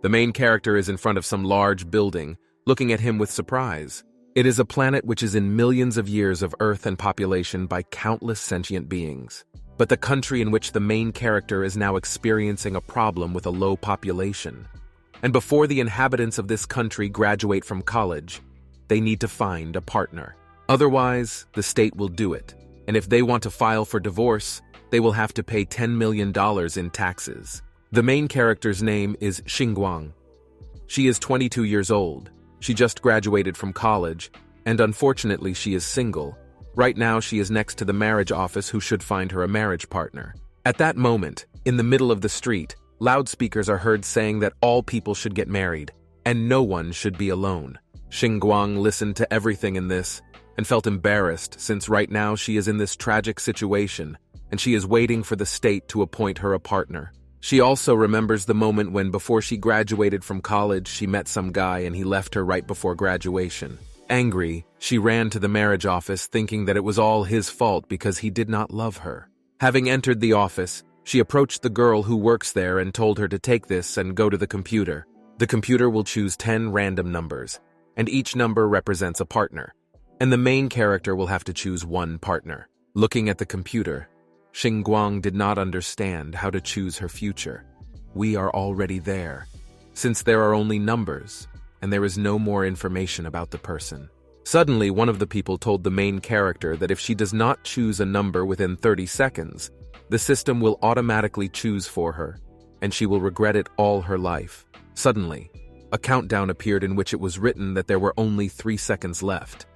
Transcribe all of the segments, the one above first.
The main character is in front of some large building, looking at him with surprise. It is a planet which is in millions of years of Earth and population by countless sentient beings. But the country in which the main character is now experiencing a problem with a low population. And before the inhabitants of this country graduate from college, they need to find a partner. Otherwise, the state will do it. And if they want to file for divorce, they will have to pay $10 million in taxes. The main character's name is Xingguang. She is 22 years old. She just graduated from college, and unfortunately she is single. Right now she is next to the marriage office who should find her a marriage partner. At that moment, in the middle of the street, loudspeakers are heard saying that all people should get married, and no one should be alone. Xingguang listened to everything in this, and felt embarrassed since right now she is in this tragic situation, and she is waiting for the state to appoint her a partner. She also remembers the moment when before she graduated from college she met some guy and he left her right before graduation. Angry, she ran to the marriage office thinking that it was all his fault because he did not love her. Having entered the office, she approached the girl who works there and told her to take this and go to the computer. The computer will choose 10 random numbers, and each number represents a partner, and the main character will have to choose one partner. Looking at the computer, Xingguang did not understand how to choose her future. We are already there, since there are only numbers, and there is no more information about the person. Suddenly, one of the people told the main character that if she does not choose a number within 30 seconds, the system will automatically choose for her, and she will regret it all her life. Suddenly, a countdown appeared in which it was written that there were only 3 seconds left,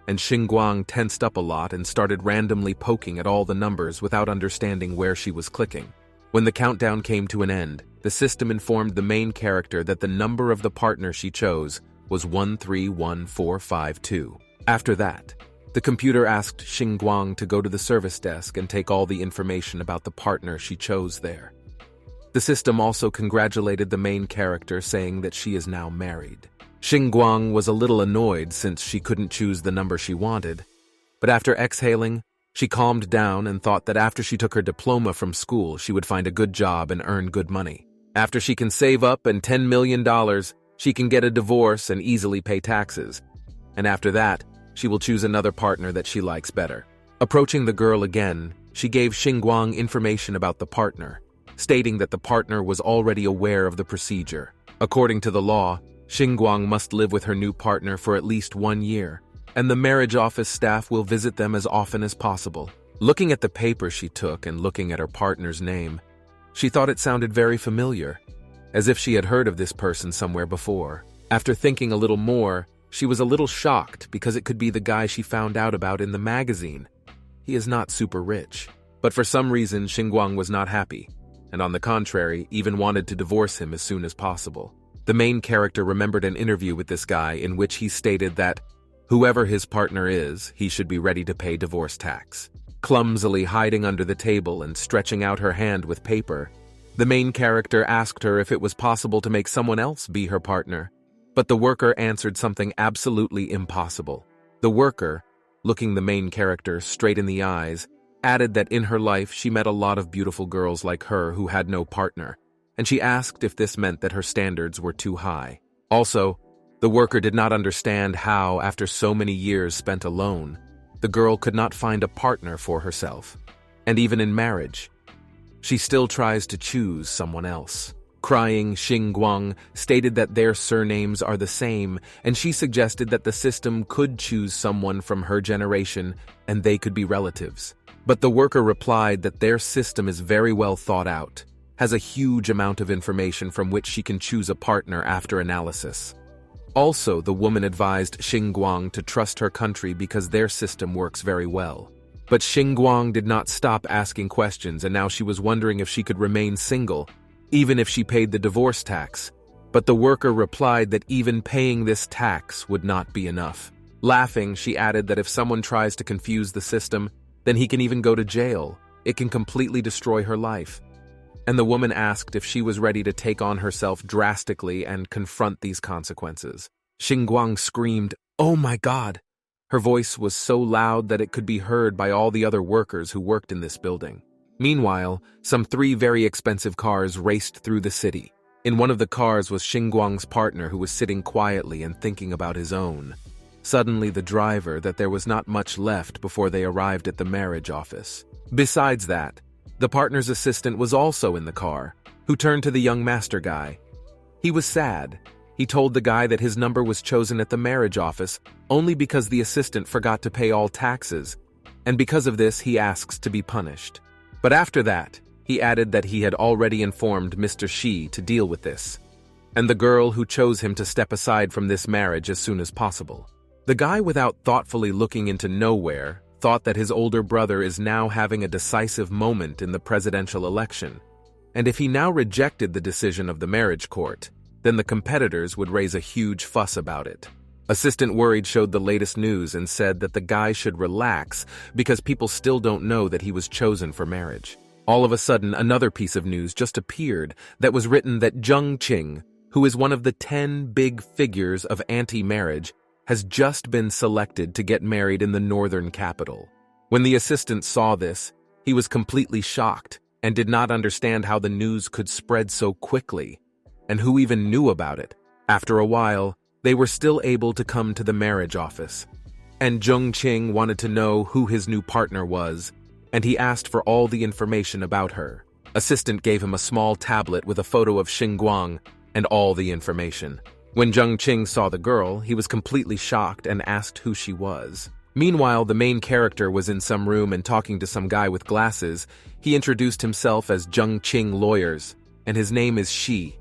and Xingguang tensed up a lot and started randomly poking at all the numbers without understanding where she was clicking. When the countdown came to an end, the system informed the main character that the number of the partner she chose was 131452. After that, the computer asked Xingguang to go to the service desk and take all the information about the partner she chose there. The system also congratulated the main character, saying that she is now married. Xingguang was a little annoyed since she couldn't choose the number she wanted, but after exhaling, she calmed down and thought that after she took her diploma from school, she would find a good job and earn good money. After she can save up and $10 million, she can get a divorce and easily pay taxes. And after that, she will choose another partner that she likes better. Approaching the girl again, she gave Xingguang information about the partner, stating that the partner was already aware of the procedure. According to the law, Xingguang must live with her new partner for at least 1 year, and the marriage office staff will visit them as often as possible. Looking at the paper she took and looking at her partner's name, she thought it sounded very familiar, as if she had heard of this person somewhere before. After thinking a little more, she was a little shocked because it could be the guy she found out about in the magazine. He is not super rich, but for some reason Xingguang was not happy, and on the contrary, even wanted to divorce him as soon as possible. The main character remembered an interview with this guy in which he stated that whoever his partner is, he should be ready to pay divorce tax. Clumsily hiding under the table and stretching out her hand with paper, the main character asked her if it was possible to make someone else be her partner, but the worker answered something absolutely impossible. The worker, looking the main character straight in the eyes, added that in her life she met a lot of beautiful girls like her who had no partner, and she asked if this meant that her standards were too high. Also, the worker did not understand how, after so many years spent alone, the girl could not find a partner for herself. And even in marriage, she still tries to choose someone else. Crying, Xingguang stated that their surnames are the same, and she suggested that the system could choose someone from her generation and they could be relatives. But the worker replied that their system is very well thought out, has a huge amount of information from which she can choose a partner after analysis. Also, the woman advised Xingguang to trust her country because their system works very well. But Xingguang did not stop asking questions, and now she was wondering if she could remain single, even if she paid the divorce tax. But the worker replied that even paying this tax would not be enough. Laughing, she added that if someone tries to confuse the system, then he can even go to jail. It can completely destroy her life. And the woman asked if she was ready to take on herself drastically and confront these consequences. Xingguang screamed, "Oh my God!" Her voice was so loud that it could be heard by all the other workers who worked in this building. Meanwhile, some 3 very expensive cars raced through the city. In one of the cars was Xinguang's partner, who was sitting quietly and thinking about his own. Suddenly the driver that there was not much left before they arrived at the marriage office. Besides that, the partner's assistant was also in the car, who turned to the young master guy. He was sad. He told the guy that his number was chosen at the marriage office only because the assistant forgot to pay all taxes, and because of this he asks to be punished. But after that, he added that he had already informed Mr. Shi to deal with this, and the girl who chose him to step aside from this marriage as soon as possible. The guy, without thoughtfully looking into nowhere, thought that his older brother is now having a decisive moment in the presidential election, and if he now rejected the decision of the marriage court, then the competitors would raise a huge fuss about it. Assistant Worried showed the latest news and said that the guy should relax because people still don't know that he was chosen for marriage. All of a sudden, another piece of news just appeared that was written that Zheng Qing, who is one of the 10 big figures of anti-marriage, has just been selected to get married in the northern capital. When the assistant saw this, he was completely shocked and did not understand how the news could spread so quickly, and who even knew about it. After a while, they were still able to come to the marriage office, and Zheng Qing wanted to know who his new partner was, and he asked for all the information about her. Assistant gave him a small tablet with a photo of Xinguang and all the information. When Zheng Qing saw the girl, he was completely shocked and asked who she was. Meanwhile, the main character was in some room and talking to some guy with glasses. He introduced himself as Zheng Qing Lawyers, and his name is Shi.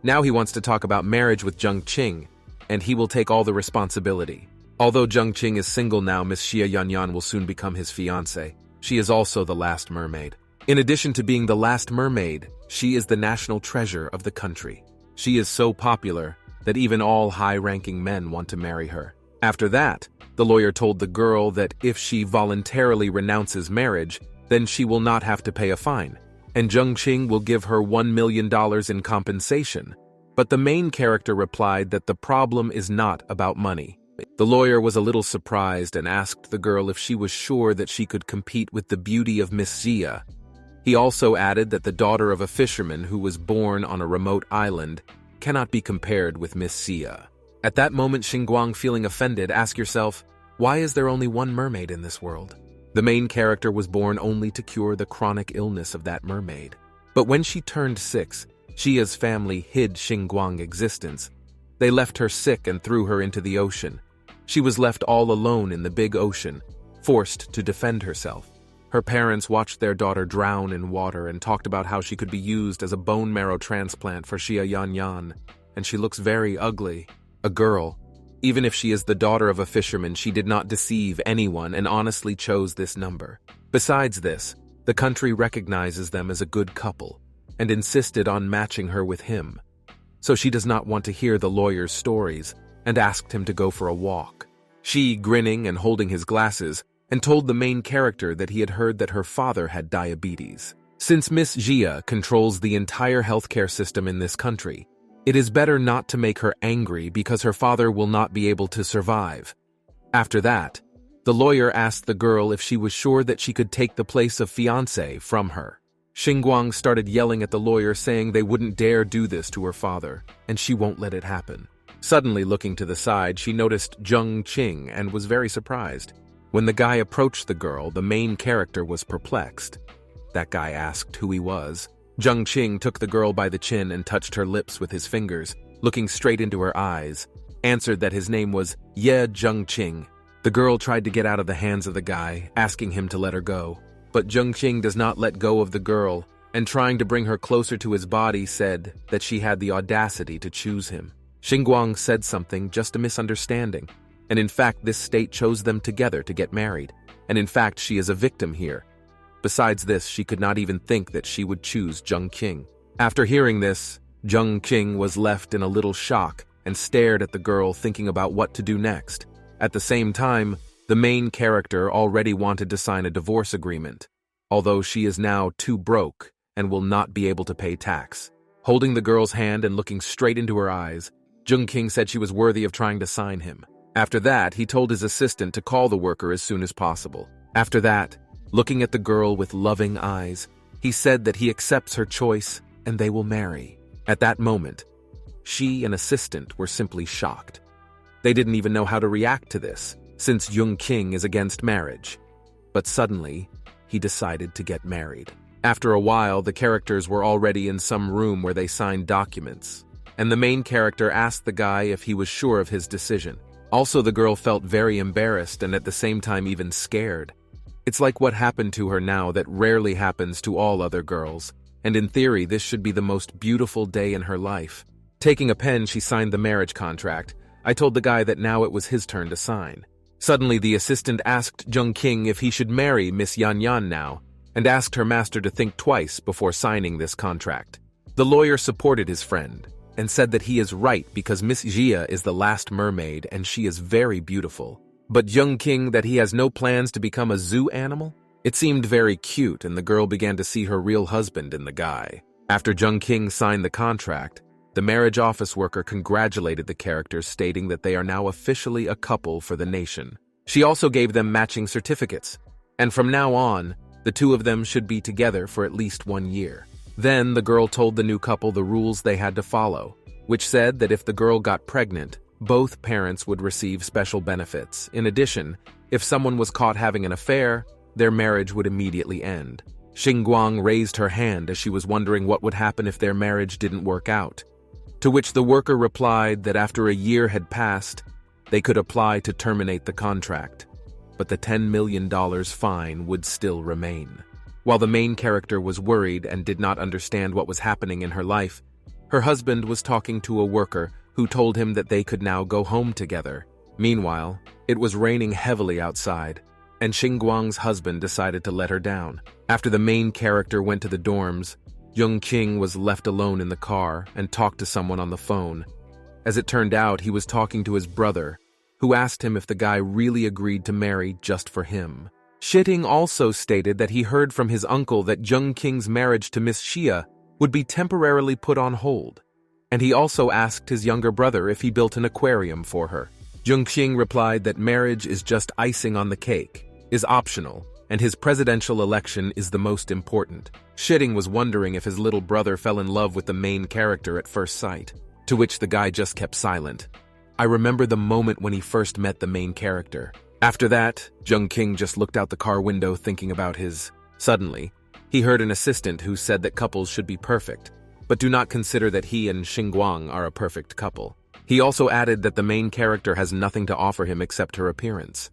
Now he wants to talk about marriage with Zheng Qing, and he will take all the responsibility. Although Zheng Qing is single now, Miss Xia Yanyan will soon become his fiancée. She is also the last mermaid. In addition to being the last mermaid, she is the national treasure of the country. She is so popular that even all high-ranking men want to marry her. After that, the lawyer told the girl that if she voluntarily renounces marriage, then she will not have to pay a fine, and Zheng Qing will give her $1 million in compensation. But the main character replied that the problem is not about money. The lawyer was a little surprised and asked the girl if she was sure that she could compete with the beauty of Miss Xia. He also added that the daughter of a fisherman who was born on a remote island cannot be compared with Miss Xia. At that moment, Xinguang, feeling offended, asked yourself, why is there only one mermaid in this world? The main character was born only to cure the chronic illness of that mermaid. But when she turned 6, Xia's family hid Xinguang's existence. They left her sick and threw her into the ocean. She was left all alone in the big ocean, forced to defend herself. Her parents watched their daughter drown in water and talked about how she could be used as a bone marrow transplant for Xia Yanyan, and she looks very ugly. A girl. Even if she is the daughter of a fisherman, she did not deceive anyone and honestly chose this number. Besides this, the country recognizes them as a good couple and insisted on matching her with him. So she does not want to hear the lawyer's stories and asked him to go for a walk. She, grinning and holding his glasses, and told the main character that he had heard that her father had diabetes. Since Miss Xia controls the entire healthcare system in this country, it is better not to make her angry because her father will not be able to survive. After that, the lawyer asked the girl if she was sure that she could take the place of fiancé from her. Xinguang started yelling at the lawyer, saying they wouldn't dare do this to her father, and she won't let it happen. Suddenly, looking to the side, she noticed Zheng Qing and was very surprised. When the guy approached the girl, the main character was perplexed. That guy asked who he was. Zheng Qing took the girl by the chin and touched her lips with his fingers, looking straight into her eyes, answered that his name was Ye Zheng Qing. The girl tried to get out of the hands of the guy, asking him to let her go. But Zheng Qing does not let go of the girl, and trying to bring her closer to his body, said that she had the audacity to choose him. Xinguang said something, just a misunderstanding, and in fact this state chose them together to get married, and in fact she is a victim here. Besides this, she could not even think that she would choose Zheng Qing. After hearing this, Zheng Qing was left in a little shock and stared at the girl, thinking about what to do next. At the same time, the main character already wanted to sign a divorce agreement, although she is now too broke and will not be able to pay tax. Holding the girl's hand and looking straight into her eyes, Zheng Qing said she was worthy of trying to sign him. After that, he told his assistant to call the worker as soon as possible. After that, looking at the girl with loving eyes, he said that he accepts her choice and they will marry. At that moment, she and assistant were simply shocked. They didn't even know how to react to this, since Jung King is against marriage. But suddenly, he decided to get married. After a while, the characters were already in some room where they signed documents, and the main character asked the guy if he was sure of his decision. Also, the girl felt very embarrassed and at the same time even scared. It's like what happened to her now that rarely happens to all other girls, and in theory, this should be the most beautiful day in her life. Taking a pen, she signed the marriage contract. I told the guy that now it was his turn to sign. Suddenly, the assistant asked Jung King if he should marry Miss Yan Yan now, and asked her master to think twice before signing this contract. The lawyer supported his friend, and said that he is right because Miss Jia is the last mermaid and she is very beautiful. But Jung King that he has no plans to become a zoo animal? It seemed very cute and the girl began to see her real husband in the guy. After Jung King signed the contract, the marriage office worker congratulated the characters stating that they are now officially a couple for the nation. She also gave them matching certificates, and from now on, the two of them should be together for at least 1 year. Then the girl told the new couple the rules they had to follow, which said that if the girl got pregnant, both parents would receive special benefits. In addition, if someone was caught having an affair, their marriage would immediately end. Xingguang raised her hand as she was wondering what would happen if their marriage didn't work out, to which the worker replied that after a year had passed, they could apply to terminate the contract, but the $10 million fine would still remain. While the main character was worried and did not understand what was happening in her life, her husband was talking to a worker who told him that they could now go home together. Meanwhile, it was raining heavily outside, and Xingguang's husband decided to let her down. After the main character went to the dorms, Jung King was left alone in the car and talked to someone on the phone. As it turned out, he was talking to his brother, who asked him if the guy really agreed to marry just for him. Shitting also stated that he heard from his uncle that Jung King's marriage to Miss Xia would be temporarily put on hold, and he also asked his younger brother if he built an aquarium for her. Jung King replied that marriage is just icing on the cake, is optional, and his presidential election is the most important. Shitting was wondering if his little brother fell in love with the main character at first sight, to which the guy just kept silent. I remember the moment when he first met the main character. After that, Jung King just looked out the car window thinking about his... Suddenly, he heard an assistant who said that couples should be perfect, but do not consider that he and Xingguang are a perfect couple. He also added that the main character has nothing to offer him except her appearance.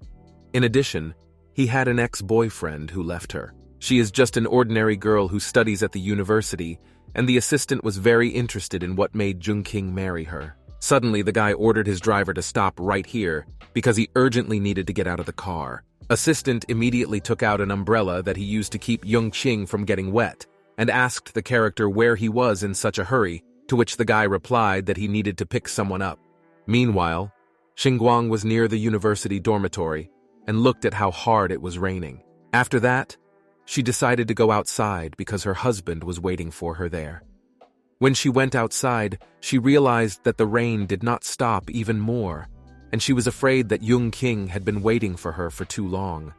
In addition, he had an ex-boyfriend who left her. She is just an ordinary girl who studies at the university, and the assistant was very interested in what made Jung King marry her. Suddenly, the guy ordered his driver to stop right here because he urgently needed to get out of the car. Assistant immediately took out an umbrella that he used to keep Jung King from getting wet and asked the character where he was in such a hurry, to which the guy replied that he needed to pick someone up. Meanwhile, Xingguang was near the university dormitory and looked at how hard it was raining. After that, she decided to go outside because her husband was waiting for her there. When she went outside, she realized that the rain did not stop even more, and she was afraid that Jung King had been waiting for her for too long.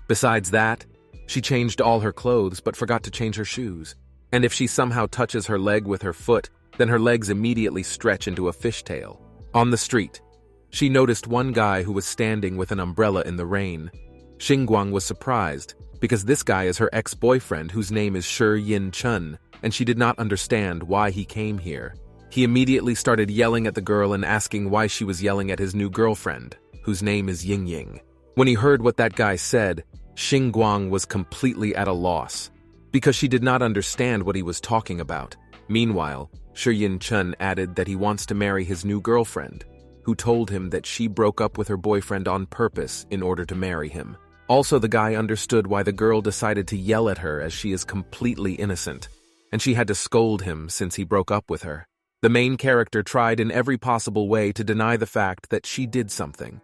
Besides that, she changed all her clothes but forgot to change her shoes, and if she somehow touches her leg with her foot, then her legs immediately stretch into a fishtail. On the street, she noticed one guy who was standing with an umbrella in the rain. Xingguang was surprised, because this guy is her ex-boyfriend whose name is Shi Yin Chun, and she did not understand why he came here. He immediately started yelling at the girl and asking why she was yelling at his new girlfriend, whose name is Ying Ying. When he heard what that guy said, Xingguang was completely at a loss, because she did not understand what he was talking about. Meanwhile, Shi Yin Chun added that he wants to marry his new girlfriend, who told him that she broke up with her boyfriend on purpose in order to marry him. Also, the guy understood why the girl decided to yell at her as she is completely innocent, and she had to scold him since he broke up with her. The main character tried in every possible way to deny the fact that she did something.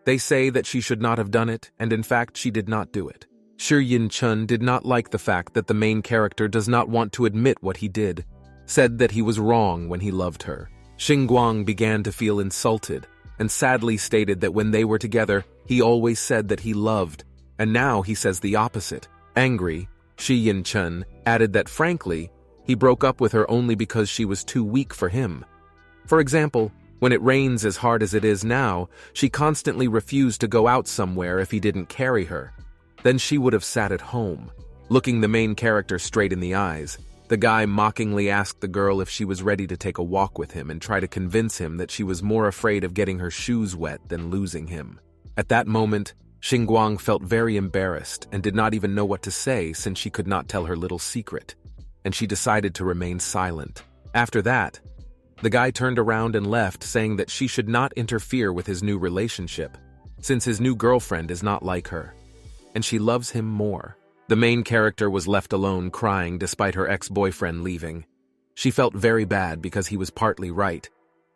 They say that she should not have done it, and in fact she did not do it. Shi Yin Chun did not like the fact that the main character does not want to admit what he did, said that he was wrong when he loved her. Xingguang began to feel insulted, and sadly stated that when they were together, he always said that he loved, and now he says the opposite. Angry, Shi Yin Chun added that frankly, He broke up with her only because she was too weak for him. For example, when it rains as hard as it is now, she constantly refused to go out somewhere if he didn't carry her. Then she would have sat at home. Looking the main character straight in the eyes, the guy mockingly asked the girl if she was ready to take a walk with him and try to convince him that she was more afraid of getting her shoes wet than losing him. At that moment, Xinguang felt very embarrassed and did not even know what to say since she could not tell her little secret, and she decided to remain silent. After that, the guy turned around and left, saying that she should not interfere with his new relationship, since his new girlfriend is not like her, and she loves him more. The main character was left alone crying despite her ex-boyfriend leaving. She felt very bad because he was partly right,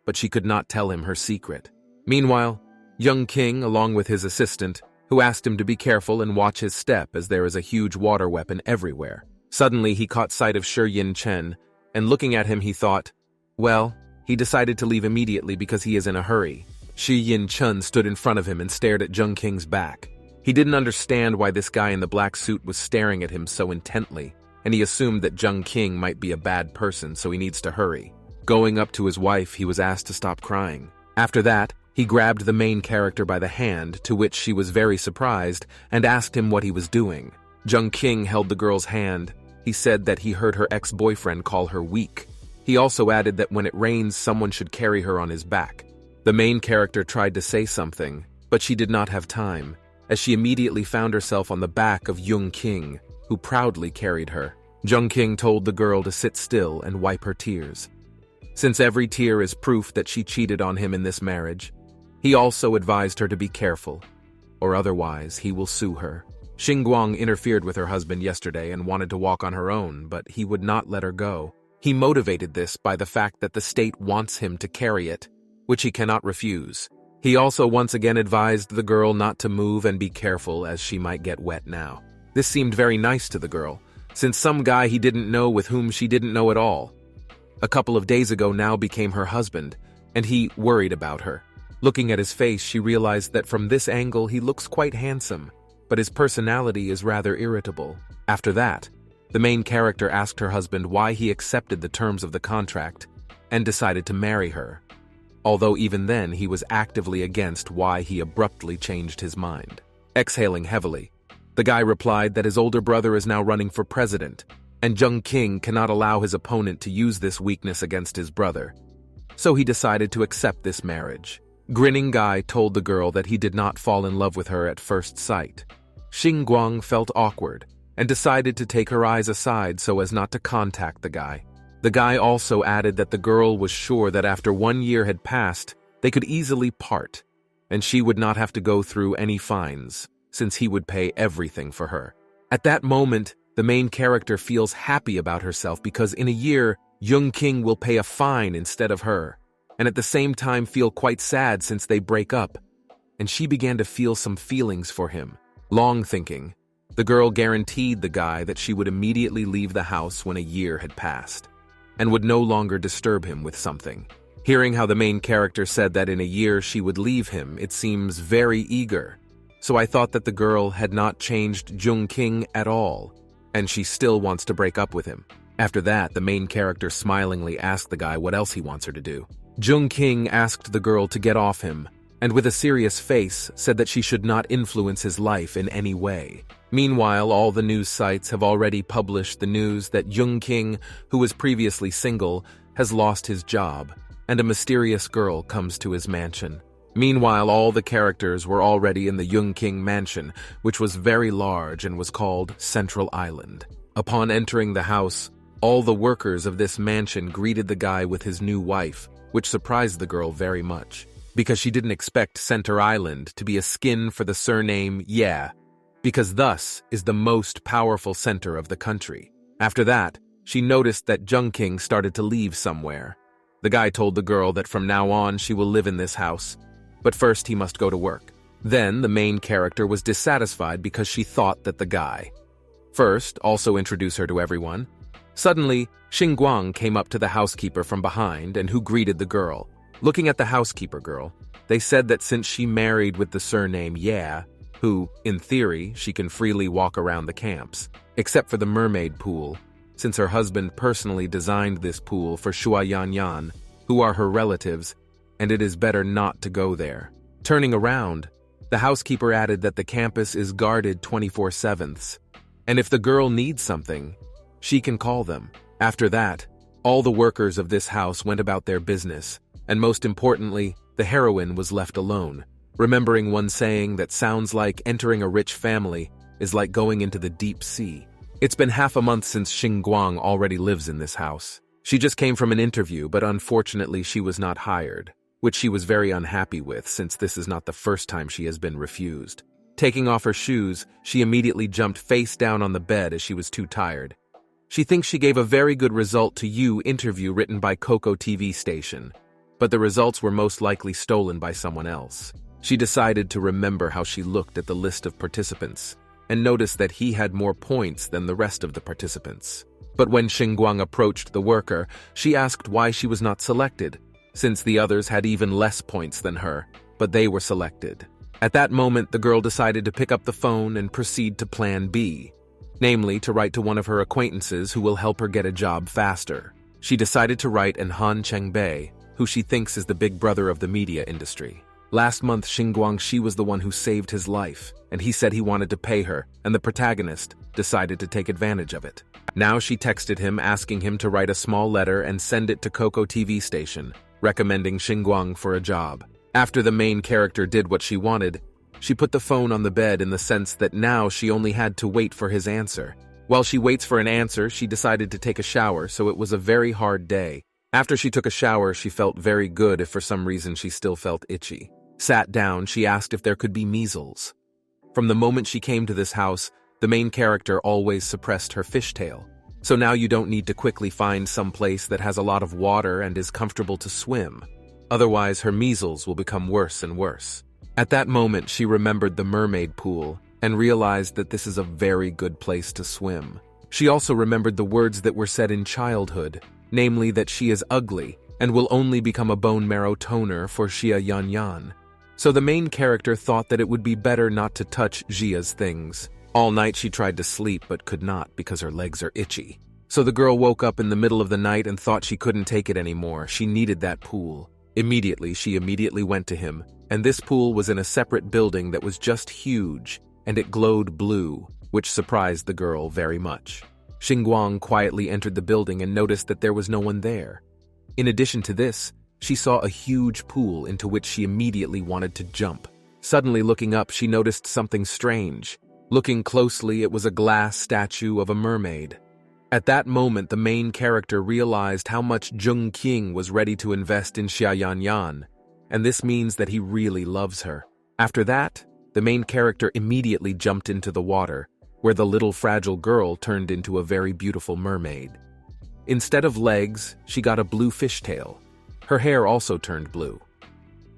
but she could not tell him her secret. Meanwhile, young King, along with his assistant, who asked him to be careful and watch his step as there is a huge water weapon everywhere. Suddenly, he caught sight of Shi Yin Chen, and looking at him he thought, well, he decided to leave immediately because he is in a hurry. Shi Yin Chen stood in front of him and stared at Jung King's back. He didn't understand why this guy in the black suit was staring at him so intently, and he assumed that Jung King might be a bad person, so he needs to hurry. Going up to his wife, he was asked to stop crying. After that, he grabbed the main character by the hand, to which she was very surprised, and asked him what he was doing. Jung King held the girl's hand. He said that he heard her ex-boyfriend call her weak. He also added that when it rains, someone should carry her on his back. The main character tried to say something, but she did not have time, as she immediately found herself on the back of Jung King, who proudly carried her. Jung King told the girl to sit still and wipe her tears. Since every tear is proof that she cheated on him in this marriage, he also advised her to be careful, or otherwise he will sue her. Xinguang interfered with her husband yesterday and wanted to walk on her own, but he would not let her go. He motivated this by the fact that the state wants him to carry it, which he cannot refuse. He also once again advised the girl not to move and be careful as she might get wet now. This seemed very nice to the girl, since some guy he didn't know with whom she didn't know at all, a couple of days ago now became her husband, and he worried about her. Looking at his face, she realized that from this angle he looks quite handsome, but his personality is rather irritable. After that, the main character asked her husband why he accepted the terms of the contract and decided to marry her, although even then he was actively against why he abruptly changed his mind. Exhaling heavily, the guy replied that his older brother is now running for president, and Jung King cannot allow his opponent to use this weakness against his brother, so he decided to accept this marriage. Grinning Guy told the girl that he did not fall in love with her at first sight. Xinguang felt awkward and decided to take her eyes aside so as not to contact the guy. The guy also added that the girl was sure that after 1 year had passed, they could easily part, and she would not have to go through any fines, since he would pay everything for her. At that moment, the main character feels happy about herself because in a year, Jung King will pay a fine instead of her, and at the same time feel quite sad since they break up, and she began to feel some feelings for him. Long thinking, the girl guaranteed the guy that she would immediately leave the house when a year had passed, and would no longer disturb him with something. Hearing how the main character said that in a year she would leave him, it seems very eager, so I thought that the girl had not changed Jung King at all, and she still wants to break up with him. After that, the main character smilingly asked the guy what else he wants her to do. Jung King asked the girl to get off him, and with a serious face said that she should not influence his life in any way. Meanwhile, all the news sites have already published the news that Jung King, who was previously single, has lost his job, and a mysterious girl comes to his mansion. Meanwhile, all the characters were already in the Jung King mansion, which was very large and was called Central Island. Upon entering the house, all the workers of this mansion greeted the guy with his new wife, which surprised the girl very much, because she didn't expect Center Island to be a skin for the surname Yeah, because thus is the most powerful center of the country. After that, she noticed that Jung King started to leave somewhere. The guy told the girl that from now on she will live in this house, but first he must go to work. Then the main character was dissatisfied because she thought that the guy first also introduced her to everyone. Suddenly, Xinguang came up to the housekeeper from behind and who greeted the girl. Looking at the housekeeper girl, they said that since she married with the surname Yeah, who, in theory, she can freely walk around the camps, except for the mermaid pool, since her husband personally designed this pool for Xua Yanyan, who are her relatives, and it is better not to go there. Turning around, the housekeeper added that the campus is guarded 24/7, and if the girl needs something, she can call them. After that, all the workers of this house went about their business, and most importantly, the heroine was left alone, remembering one saying that sounds like entering a rich family is like going into the deep sea. It's been half a month since Xinguang already lives in this house. She just came from an interview, but unfortunately she was not hired, which she was very unhappy with since this is not the first time she has been refused. Taking off her shoes, she immediately jumped face down on the bed as she was too tired. She thinks she gave a very good result to You interview written by Coco TV station, but the results were most likely stolen by someone else. She decided to remember how she looked at the list of participants and noticed that he had more points than the rest of the participants. But when Xinguang approached the worker, she asked why she was not selected, since the others had even less points than her, but they were selected. At that moment, the girl decided to pick up the phone and proceed to plan B, namely to write to one of her acquaintances who will help her get a job faster. She decided to write an Han Chengbei, who she thinks is the big brother of the media industry. Last month, Xinguang Shi was the one who saved his life, and he said he wanted to pay her, and the protagonist decided to take advantage of it. Now she texted him asking him to write a small letter and send it to Coco TV station, recommending Xinguang for a job. After the main character did what she wanted, she put the phone on the bed in the sense that now she only had to wait for his answer. While she waits for an answer, she decided to take a shower, so it was a very hard day. After she took a shower, she felt very good if for some reason she still felt itchy. Sat down, she asked if there could be measles. From the moment she came to this house, the main character always suppressed her fishtail. So now you don't need to quickly find some place that has a lot of water and is comfortable to swim. Otherwise, her measles will become worse and worse. At that moment, she remembered the mermaid pool and realized that this is a very good place to swim. She also remembered the words that were said in childhood, namely that she is ugly and will only become a bone marrow toner for Xia Yanyan. So the main character thought that it would be better not to touch Xia's things. All night she tried to sleep but could not because her legs are itchy. So the girl woke up in the middle of the night and thought she couldn't take it anymore. She needed that pool. She immediately went to him, and this pool was in a separate building that was just huge, and it glowed blue, which surprised the girl very much. Xinguang quietly entered the building and noticed that there was no one there. In addition to this, she saw a huge pool into which she immediately wanted to jump. Suddenly looking up, she noticed something strange. Looking closely, it was a glass statue of a mermaid. At that moment, the main character realized how much Zheng Qing was ready to invest in Xia Yanyan, and this means that he really loves her. After that, the main character immediately jumped into the water, where the little fragile girl turned into a very beautiful mermaid. Instead of legs, she got a blue fishtail. Her hair also turned blue.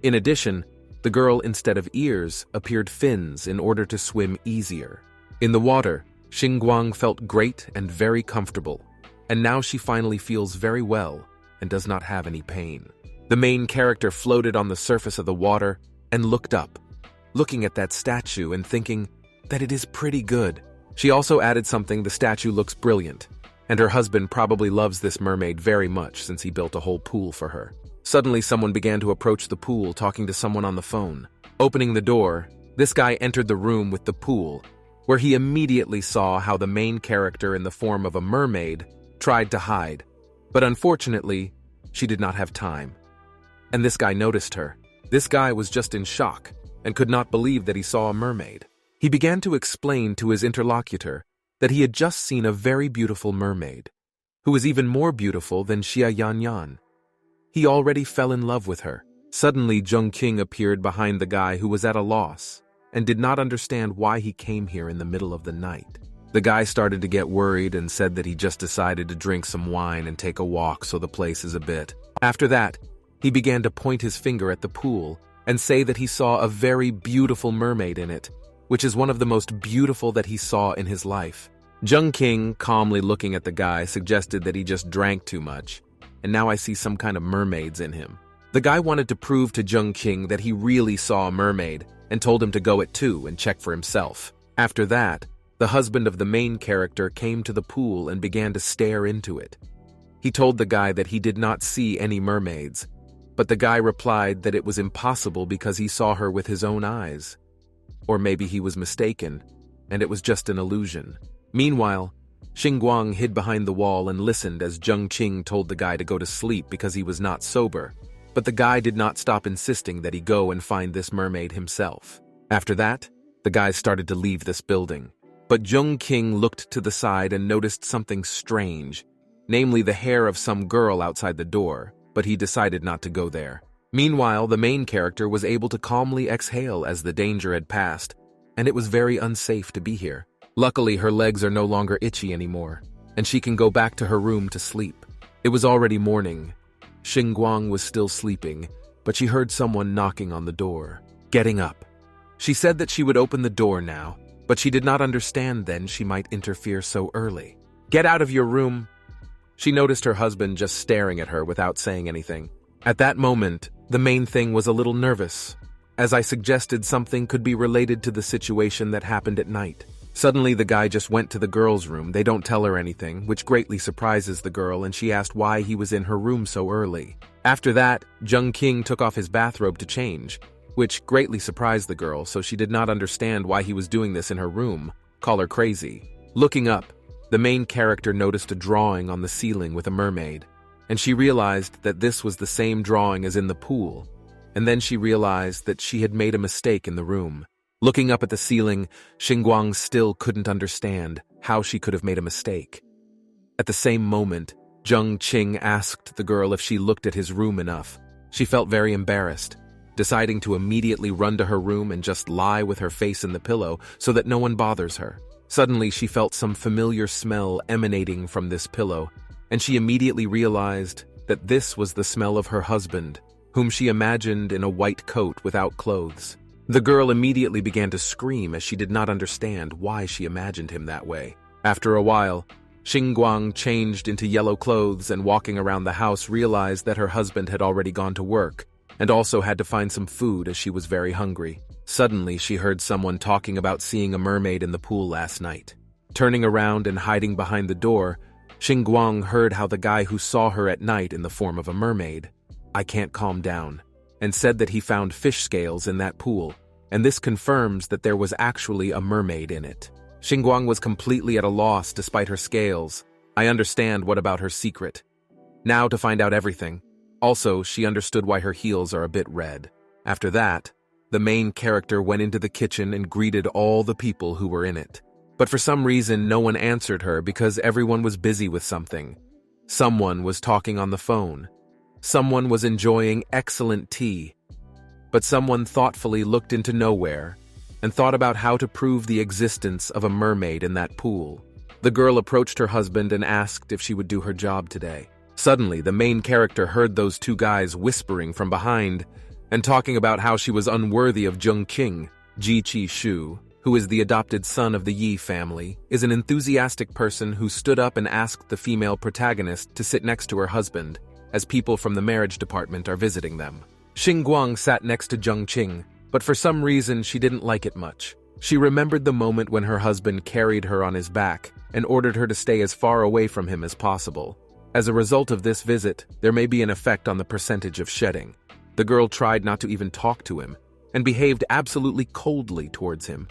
In addition, the girl, instead of ears, appeared fins in order to swim easier. In the water, Xinguang felt great and very comfortable, and now she finally feels very well and does not have any pain. The main character floated on the surface of the water and looked up, looking at that statue and thinking that it is pretty good. She also added something: the statue looks brilliant, and her husband probably loves this mermaid very much since he built a whole pool for her. Suddenly, someone began to approach the pool, talking to someone on the phone. Opening the door, this guy entered the room with the pool, where he immediately saw how the main character in the form of a mermaid tried to hide. But unfortunately, she did not have time. And this guy noticed her. This guy was just in shock and could not believe that he saw a mermaid. He began to explain to his interlocutor that he had just seen a very beautiful mermaid, who was even more beautiful than Xia Yanyan. He already fell in love with her. Suddenly, Zheng Qing appeared behind the guy who was at a loss and did not understand why he came here in the middle of the night. The guy started to get worried and said that he just decided to drink some wine and take a walk, so the place is a bit. After that, he began to point his finger at the pool and say that he saw a very beautiful mermaid in it, which is one of the most beautiful that he saw in his life. Zheng Qing, calmly looking at the guy, suggested that he just drank too much, and now I see some kind of mermaids in him. The guy wanted to prove to Zheng Qing that he really saw a mermaid and told him to go it too and check for himself. After that, The husband of the main character came to the pool and began to stare into it. He told the guy that he did not see any mermaids, but the guy replied that it was impossible because he saw her with his own eyes. Or maybe he was mistaken, and it was just an illusion. Meanwhile, Xinguang hid behind the wall and listened as Zheng Qing told the guy to go to sleep because he was not sober, but the guy did not stop insisting that he go and find this mermaid himself. After that, the guys started to leave this building. But Zheng Qing looked to the side and noticed something strange, namely the hair of some girl outside the door, but he decided not to go there. Meanwhile, the main character was able to calmly exhale as the danger had passed, and it was very unsafe to be here. Luckily, her legs are no longer itchy anymore, and she can go back to her room to sleep. It was already morning. Xinguang was still sleeping, but she heard someone knocking on the door. Getting up. She said that she would open the door now, but she did not understand then she might interfere so early. "Get out of your room." She noticed her husband just staring at her without saying anything. At that moment, the main thing was a little nervous, as I suggested something could be related to the situation that happened at night. Suddenly, the guy just went to the girl's room. They don't tell her anything, which greatly surprises the girl, and she asked why he was in her room so early. After that, Zheng Qing took off his bathrobe to change, which greatly surprised the girl, so she did not understand why he was doing this in her room. Call her crazy. Looking up, the main character noticed a drawing on the ceiling with a mermaid, and she realized that this was the same drawing as in the pool, and then she realized that she had made a mistake in the room. Looking up at the ceiling, Xinguang still couldn't understand how she could have made a mistake. At the same moment, Zheng Qing asked the girl if she looked at his room enough. She felt very embarrassed, deciding to immediately run to her room and just lie with her face in the pillow so that no one bothers her. Suddenly, she felt some familiar smell emanating from this pillow, and she immediately realized that this was the smell of her husband, whom she imagined in a white coat without clothes. The girl immediately began to scream as she did not understand why she imagined him that way. After a while, Xinguang changed into yellow clothes and walking around the house realized that her husband had already gone to work and also had to find some food as she was very hungry. Suddenly, she heard someone talking about seeing a mermaid in the pool last night. Turning around and hiding behind the door, Xinguang heard how the guy who saw her at night in the form of a mermaid, "I can't calm down," and said that he found fish scales in that pool, and this confirms that there was actually a mermaid in it. Xinguang was completely at a loss despite her scales. I understand what about her secret. Now to find out everything. Also, she understood why her heels are a bit red. After that, the main character went into the kitchen and greeted all the people who were in it. But for some reason, no one answered her because everyone was busy with something. Someone was talking on the phone. Someone was enjoying excellent tea. But someone thoughtfully looked into nowhere and thought about how to prove the existence of a mermaid in that pool. The girl approached her husband and asked if she would do her job today. Suddenly, the main character heard those two guys whispering from behind and talking about how she was unworthy of Zheng Qing. Ji Qi Shu, who is the adopted son of the Yi family, is an enthusiastic person who stood up and asked the female protagonist to sit next to her husband, as people from the marriage department are visiting them. Xinguang sat next to Zheng Qing, but for some reason she didn't like it much. She remembered the moment when her husband carried her on his back and ordered her to stay as far away from him as possible. As a result of this visit, there may be an effect on the percentage of shedding. The girl tried not to even talk to him and behaved absolutely coldly towards him.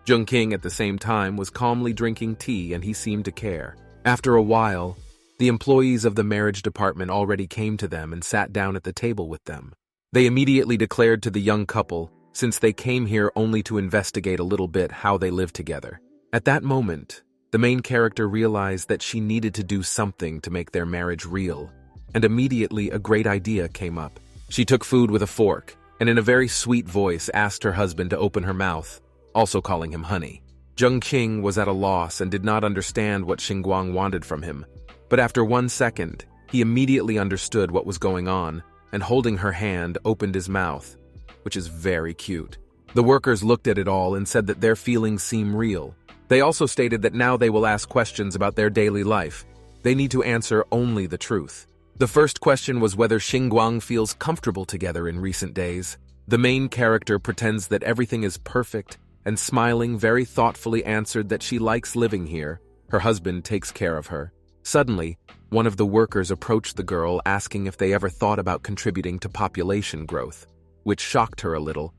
Zheng Qing at the same time was calmly drinking tea and he seemed to care. After a while, the employees of the marriage department already came to them and sat down at the table with them. They immediately declared to the young couple, since they came here only to investigate a little bit how they live together. At that moment, the main character realized that she needed to do something to make their marriage real, and immediately a great idea came up. She took food with a fork, and in a very sweet voice asked her husband to open her mouth, also calling him honey. Zheng Qing was at a loss and did not understand what Xinguang wanted from him, but after 1 second, he immediately understood what was going on, and holding her hand, opened his mouth, which is very cute. The workers looked at it all and said that their feelings seem real. They also stated that now they will ask questions about their daily life. They need to answer only the truth. The first question was whether Xinguang feels comfortable together in recent days. The main character pretends that everything is perfect and smiling very thoughtfully answered that she likes living here. Her husband takes care of her. Suddenly, one of the workers approached the girl asking if they ever thought about contributing to population growth, which shocked her a little,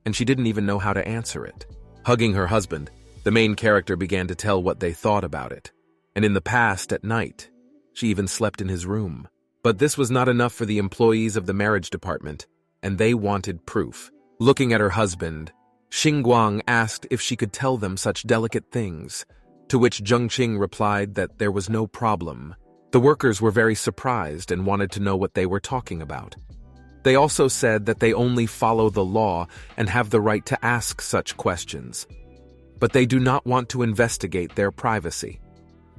and she didn't even know how to answer it. Hugging her husband, the main character began to tell what they thought about it. And in the past, at night, she even slept in his room. But this was not enough for the employees of the marriage department, and they wanted proof. Looking at her husband, Xinguang asked if she could tell them such delicate things, to which Zhengqing replied that there was no problem. The workers were very surprised and wanted to know what they were talking about. They also said that they only follow the law and have the right to ask such questions. But they do not want to investigate their privacy,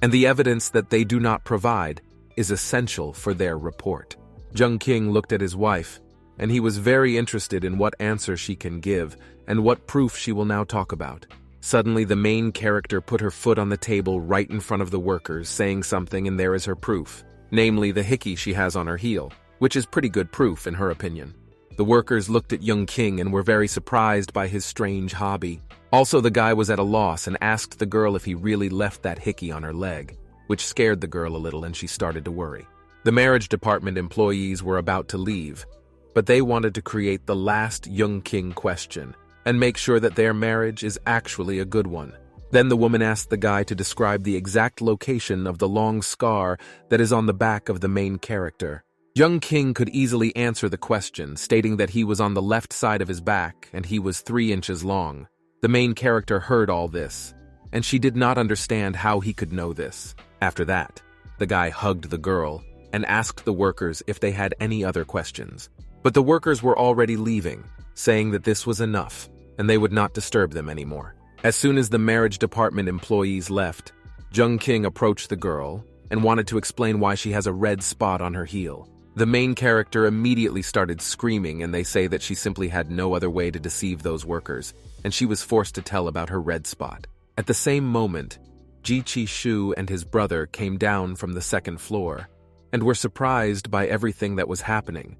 and the evidence that they do not provide is essential for their report. Zhengqing looked at his wife, and he was very interested in what answer she can give and what proof she will now talk about. Suddenly, the main character put her foot on the table right in front of the workers, saying something, and there is her proof, namely the hickey she has on her heel, which is pretty good proof in her opinion. The workers looked at Zhengqing and were very surprised by his strange hobby. Also, the guy was at a loss and asked the girl if he really left that hickey on her leg, which scared the girl a little and she started to worry. The marriage department employees were about to leave, but they wanted to create the last Zhengqing question and make sure that their marriage is actually a good one. Then the woman asked the guy to describe the exact location of the long scar that is on the back of the main character. Zhengqing could easily answer the question, stating that he was on the left side of his back and he was 3 inches long. The main character heard all this, and she did not understand how he could know this. After that, the guy hugged the girl and asked the workers if they had any other questions. But the workers were already leaving, saying that this was enough, and they would not disturb them anymore. As soon as the marriage department employees left, Zhengqing approached the girl and wanted to explain why she has a red spot on her heel. The main character immediately started screaming, and they say that she simply had no other way to deceive those workers, and she was forced to tell about her red spot. At the same moment, Ji Qi-shu and his brother came down from the 2nd floor and were surprised by everything that was happening.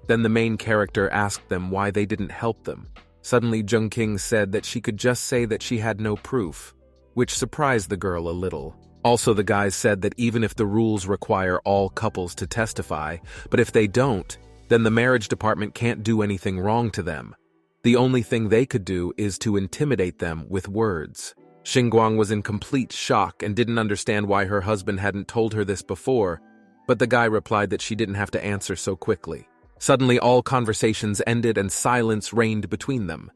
Then the main character asked them why they didn't help them. Suddenly, Zhengqing said that she could just say that she had no proof, which surprised the girl a little. Also, the guys said that even if the rules require all couples to testify, but if they don't, then the marriage department can't do anything wrong to them. The only thing they could do is to intimidate them with words. Xinguang was in complete shock and didn't understand why her husband hadn't told her this before, but the guy replied that she didn't have to answer so quickly. Suddenly, all conversations ended and silence reigned between them.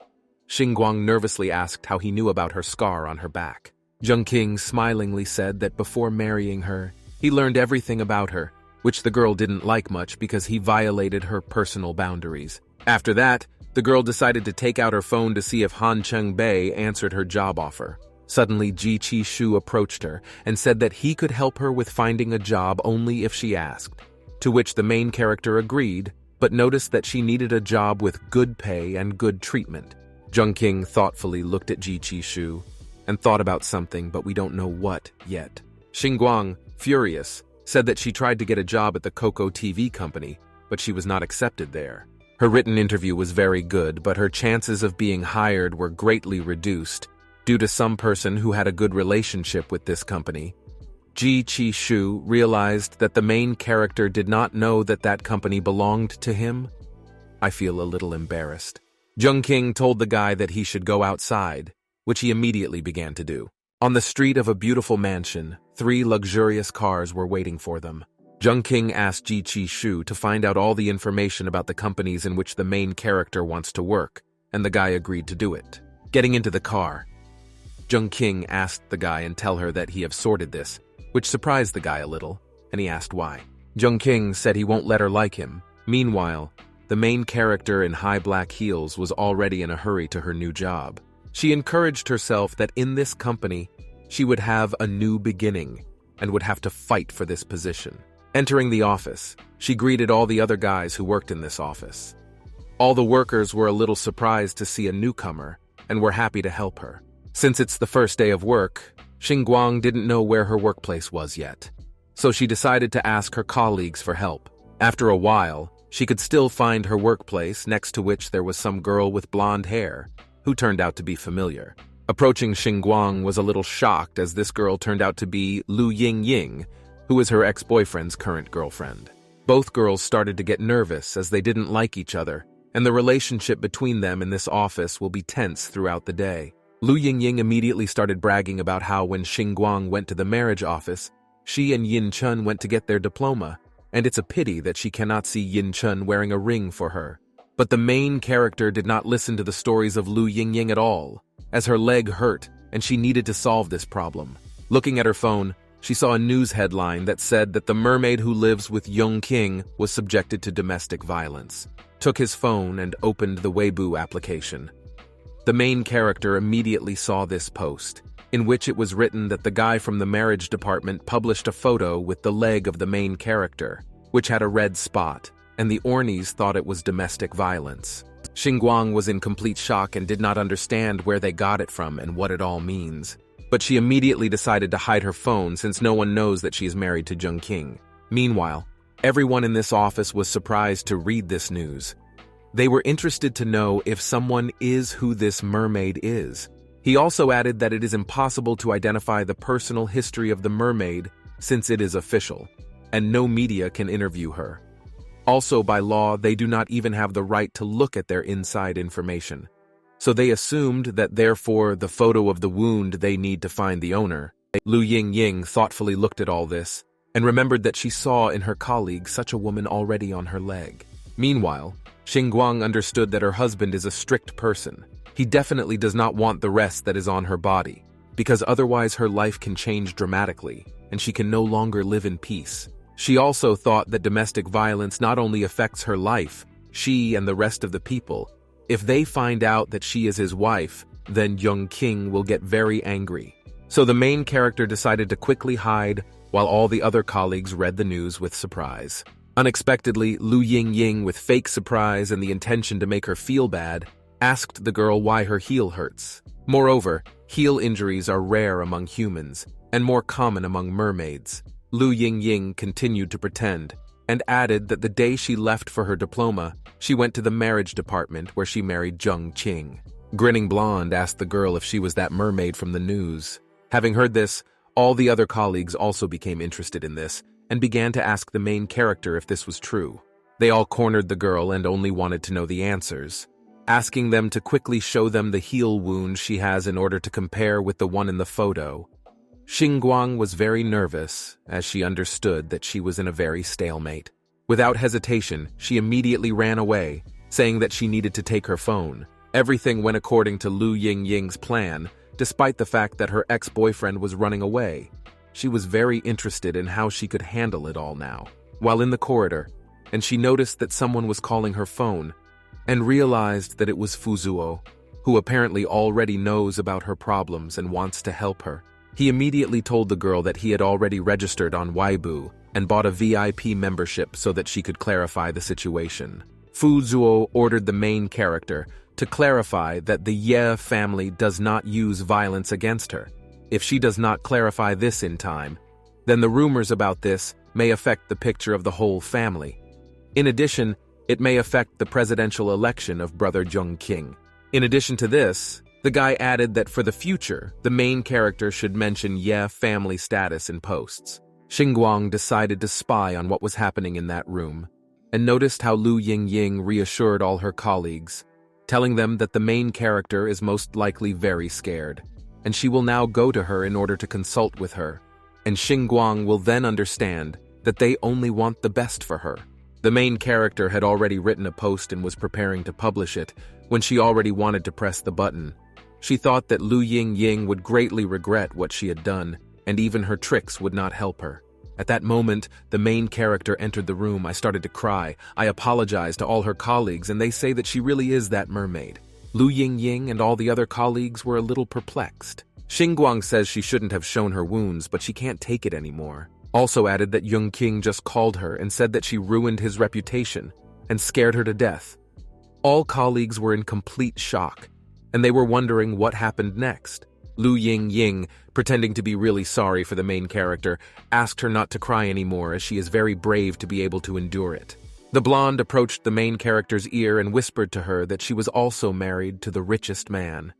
Xinguang nervously asked how he knew about her scar on her back. Zhengqing smilingly said that before marrying her, he learned everything about her, which the girl didn't like much because he violated her personal boundaries. After that, the girl decided to take out her phone to see if Han Cheng-bei answered her job offer. Suddenly, Ji Qi-shu approached her and said that he could help her with finding a job only if she asked, to which the main character agreed, but noticed that she needed a job with good pay and good treatment. Zhengqing thoughtfully looked at Ji Qi-shu and thought about something, but we don't know what yet. Xinguang, furious, said that she tried to get a job at the Coco TV company, but she was not accepted there. Her written interview was very good, but her chances of being hired were greatly reduced due to some person who had a good relationship with this company. Ji Qi-shu realized that the main character did not know that that company belonged to him. I feel a little embarrassed. Zhengqing told the guy that he should go outside, which he immediately began to do. On the street of a beautiful mansion, 3 luxurious cars were waiting for them. Zhengqing asked Ji Qi-shu to find out all the information about the companies in which the main character wants to work, and the guy agreed to do it. Getting into the car, Zhengqing asked the guy and tell her that he have sorted this, which surprised the guy a little, and he asked why. Zhengqing said he won't let her like him. Meanwhile, the main character in high black heels was already in a hurry to her new job. She encouraged herself that in this company, she would have a new beginning and would have to fight for this position. Entering the office, she greeted all the other guys who worked in this office. All the workers were a little surprised to see a newcomer and were happy to help her. Since it's the first day of work, Xinguang didn't know where her workplace was yet, so she decided to ask her colleagues for help. After a while, she could still find her workplace, next to which there was some girl with blonde hair, who turned out to be familiar. Approaching Xinguang was a little shocked as this girl turned out to be Lu Yingying, who is her ex-boyfriend's current girlfriend. Both girls started to get nervous as they didn't like each other, and the relationship between them in this office will be tense throughout the day. Lu Yingying immediately started bragging about how when Xinguang went to the marriage office, she and Yin Chun went to get their diploma, and it's a pity that she cannot see Yin Chun wearing a ring for her. But the main character did not listen to the stories of Lu Yingying at all, as her leg hurt and she needed to solve this problem. Looking at her phone, she saw a news headline that said that the mermaid who lives with Young King was subjected to domestic violence. Took his phone and opened the Weibo application. The main character immediately saw this post, in which it was written that the guy from the marriage department published a photo with the leg of the main character, which had a red spot, and the Ornies thought it was domestic violence. Xinguang was in complete shock and did not understand where they got it from and what it all means. But she immediately decided to hide her phone since no one knows that she is married to Jung King. Meanwhile, everyone in this office was surprised to read this news. They were interested to know if someone is who this mermaid is. He also added that it is impossible to identify the personal history of the mermaid since it is official, and no media can interview her. Also, by law, they do not even have the right to look at their inside information. So they assumed that therefore the photo of the wound they need to find the owner. Lu Yingying thoughtfully looked at all this and remembered that she saw in her colleague such a woman already on her leg. Meanwhile, Xinguang understood that her husband is a strict person. He definitely does not want the rest that is on her body, because otherwise her life can change dramatically and she can no longer live in peace. She also thought that domestic violence not only affects her life, she and the rest of the people. If they find out that she is his wife, then Young King will get very angry. So the main character decided to quickly hide while all the other colleagues read the news with surprise. Unexpectedly, Lu Yingying, with fake surprise and the intention to make her feel bad, asked the girl why her heel hurts. Moreover, heel injuries are rare among humans and more common among mermaids. Lu Yingying continued to pretend and added that the day she left for her diploma, she went to the marriage department where she married Zheng Qing. Grinning Blonde asked the girl if she was that mermaid from the news. Having heard this, all the other colleagues also became interested in this and began to ask the main character if this was true. They all cornered the girl and only wanted to know the answers, asking them to quickly show them the heel wound she has in order to compare with the one in the photo. Xinguang was very nervous as she understood that she was in a very stalemate. Without hesitation, she immediately ran away, saying that she needed to take her phone. Everything went according to Lu Yingying's plan, despite the fact that her ex-boyfriend was running away. She was very interested in how she could handle it all now. While in the corridor, and she noticed that someone was calling her phone, and realized that it was Fuzuo, who apparently already knows about her problems and wants to help her. He immediately told the girl that he had already registered on Weibo and bought a VIP membership so that she could clarify the situation. Fuzuo ordered the main character to clarify that the Ye family does not use violence against her. If she does not clarify this in time, then the rumors about this may affect the picture of the whole family. In addition, it may affect the presidential election of brother Jung King. In addition to this, the guy added that for the future, the main character should mention Ye family status in posts. Xinguang decided to spy on what was happening in that room, and noticed how Lu Yingying reassured all her colleagues, telling them that the main character is most likely very scared, and she will now go to her in order to consult with her, and Xinguang will then understand that they only want the best for her. The main character had already written a post and was preparing to publish it when she already wanted to press the button. She thought that Lu Yingying would greatly regret what she had done, and even her tricks would not help her. At that moment, the main character entered the room. I started to cry. I apologized to all her colleagues, and they say that she really is that mermaid. Lu Yingying and all the other colleagues were a little perplexed. Xinguang says she shouldn't have shown her wounds, but she can't take it anymore. Also added that Young King just called her and said that she ruined his reputation and scared her to death. All colleagues were in complete shock, and they were wondering what happened next. Lu Yingying, pretending to be really sorry for the main character, asked her not to cry anymore as she is very brave to be able to endure it. The blonde approached the main character's ear and whispered to her that she was also married to the richest man.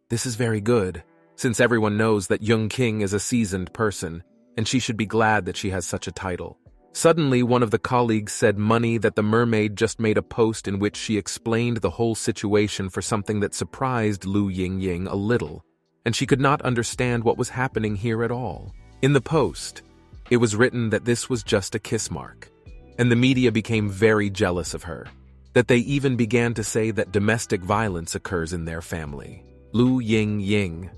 This is very good, since everyone knows that Young King is a seasoned person, and she should be glad that she has such a title. Suddenly, one of the colleagues said Money that the mermaid just made a post in which she explained the whole situation for something that surprised Lu Yingying a little, and she could not understand what was happening here at all. In the post, it was written that this was just a kiss mark, and the media became very jealous of her, that they even began to say that domestic violence occurs in their family. Lu Yingying.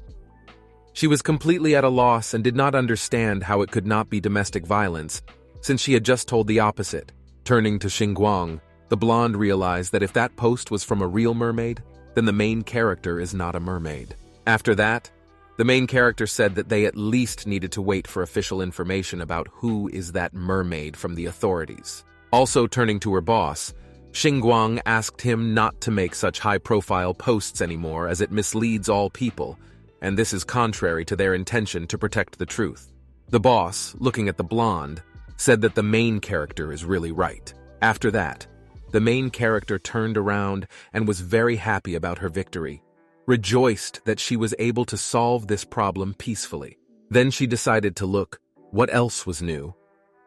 She was completely at a loss and did not understand how it could not be domestic violence, since she had just told the opposite. Turning to Xinguang, the blonde realized that if that post was from a real mermaid, then the main character is not a mermaid. After that, the main character said that they at least needed to wait for official information about who is that mermaid from the authorities. Also turning to her boss, Xinguang asked him not to make such high-profile posts anymore as it misleads all people, and this is contrary to their intention to protect the truth. The boss, looking at the blonde, said that the main character is really right. After that, the main character turned around and was very happy about her victory, rejoiced that she was able to solve this problem peacefully. Then she decided to look what else was new,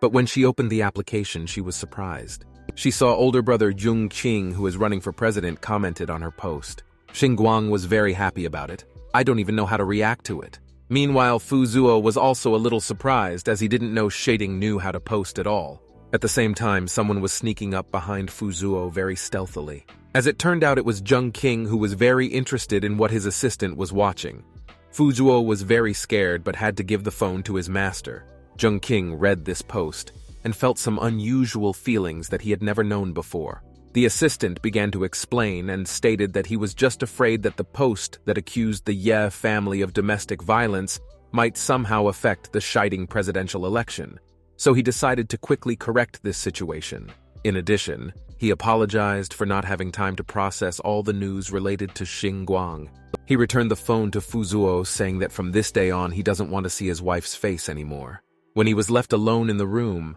but when she opened the application, she was surprised. She saw older brother Jung Qing, who is running for president, commented on her post. Xinguang was very happy about it. I don't even know how to react to it. Meanwhile, Fu Zuo was also a little surprised as he didn't know Shading knew how to post at all. At the same time, someone was sneaking up behind Fu Zuo very stealthily. As it turned out, it was Jung King, who was very interested in what his assistant was watching. Fu Zuo was very scared but had to give the phone to his master. Jung King read this post and felt some unusual feelings that he had never known before. The assistant began to explain and stated that he was just afraid that the post that accused the Ye family of domestic violence might somehow affect the Shiding presidential election, so he decided to quickly correct this situation. In addition, he apologized for not having time to process all the news related to Xinguang. He returned the phone to Fu Zuo, saying that from this day on he doesn't want to see his wife's face anymore. When he was left alone in the room,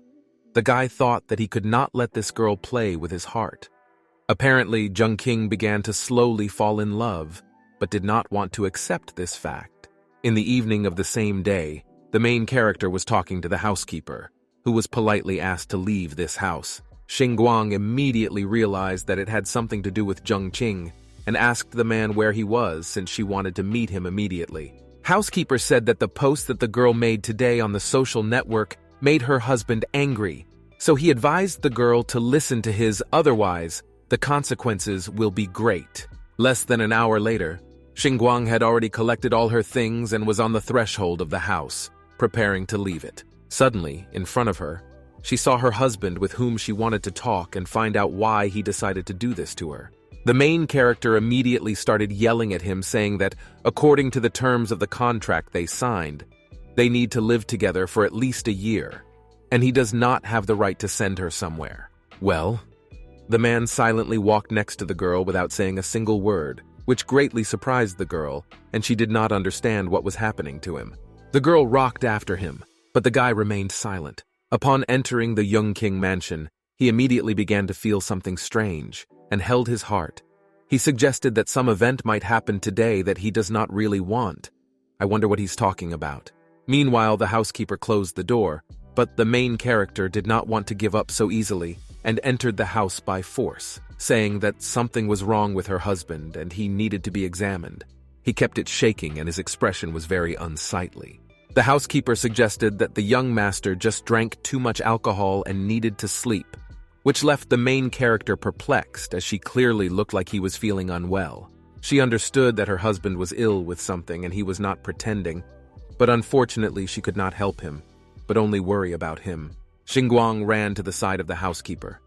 the guy thought that he could not let this girl play with his heart. Apparently, Jung King began to slowly fall in love, but did not want to accept this fact. In the evening of the same day, the main character was talking to the housekeeper, who was politely asked to leave this house. Xinguang immediately realized that it had something to do with Jung Qing and asked the man where he was since she wanted to meet him immediately. Housekeeper said that the post that the girl made today on the social network made her husband angry, so he advised the girl to listen to his otherwise the consequences will be great. Less than an hour later, Xinguang had already collected all her things and was on the threshold of the house, preparing to leave it. Suddenly, in front of her, she saw her husband with whom she wanted to talk and find out why he decided to do this to her. The main character immediately started yelling at him, saying that, according to the terms of the contract they signed, they need to live together for at least a year, and he does not have the right to send her somewhere. Well, the man silently walked next to the girl without saying a single word, which greatly surprised the girl, and she did not understand what was happening to him. The girl rocked after him, but the guy remained silent. Upon entering the Young King mansion, he immediately began to feel something strange and held his heart. He suggested that some event might happen today that he does not really want. I wonder what he's talking about. Meanwhile, the housekeeper closed the door, but the main character did not want to give up so easily and entered the house by force, saying that something was wrong with her husband and he needed to be examined. He kept it shaking and his expression was very unsightly. The housekeeper suggested that the young master just drank too much alcohol and needed to sleep, which left the main character perplexed as she clearly looked like he was feeling unwell. She understood that her husband was ill with something and he was not pretending, but unfortunately she could not help him, but only worry about him. Xinguang ran to the side of the housekeeper.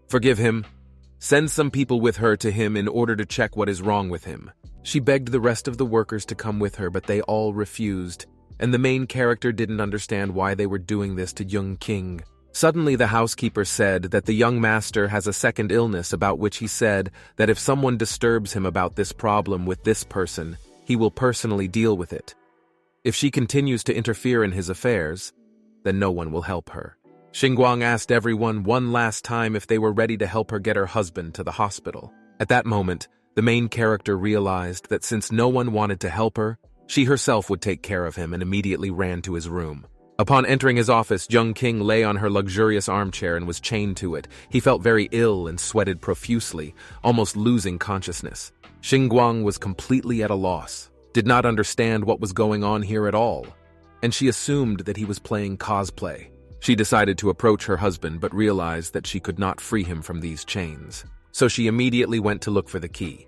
Forgive him. Send some people with her to him in order to check what is wrong with him. She begged the rest of the workers to come with her, but they all refused, and the main character didn't understand why they were doing this to Young King. Suddenly the housekeeper said that the young master has a second illness about which he said that if someone disturbs him about this problem with this person, he will personally deal with it. If she continues to interfere in his affairs, then no one will help her. Xinguang asked everyone one last time if they were ready to help her get her husband to the hospital. At that moment, the main character realized that since no one wanted to help her, she herself would take care of him and immediately ran to his room. Upon entering his office, Jung King lay on her luxurious armchair and was chained to it. He felt very ill and sweated profusely, almost losing consciousness. Xinguang was completely at a loss, did not understand what was going on here at all, and she assumed that he was playing cosplay. She decided to approach her husband but realized that she could not free him from these chains. So she immediately went to look for the key,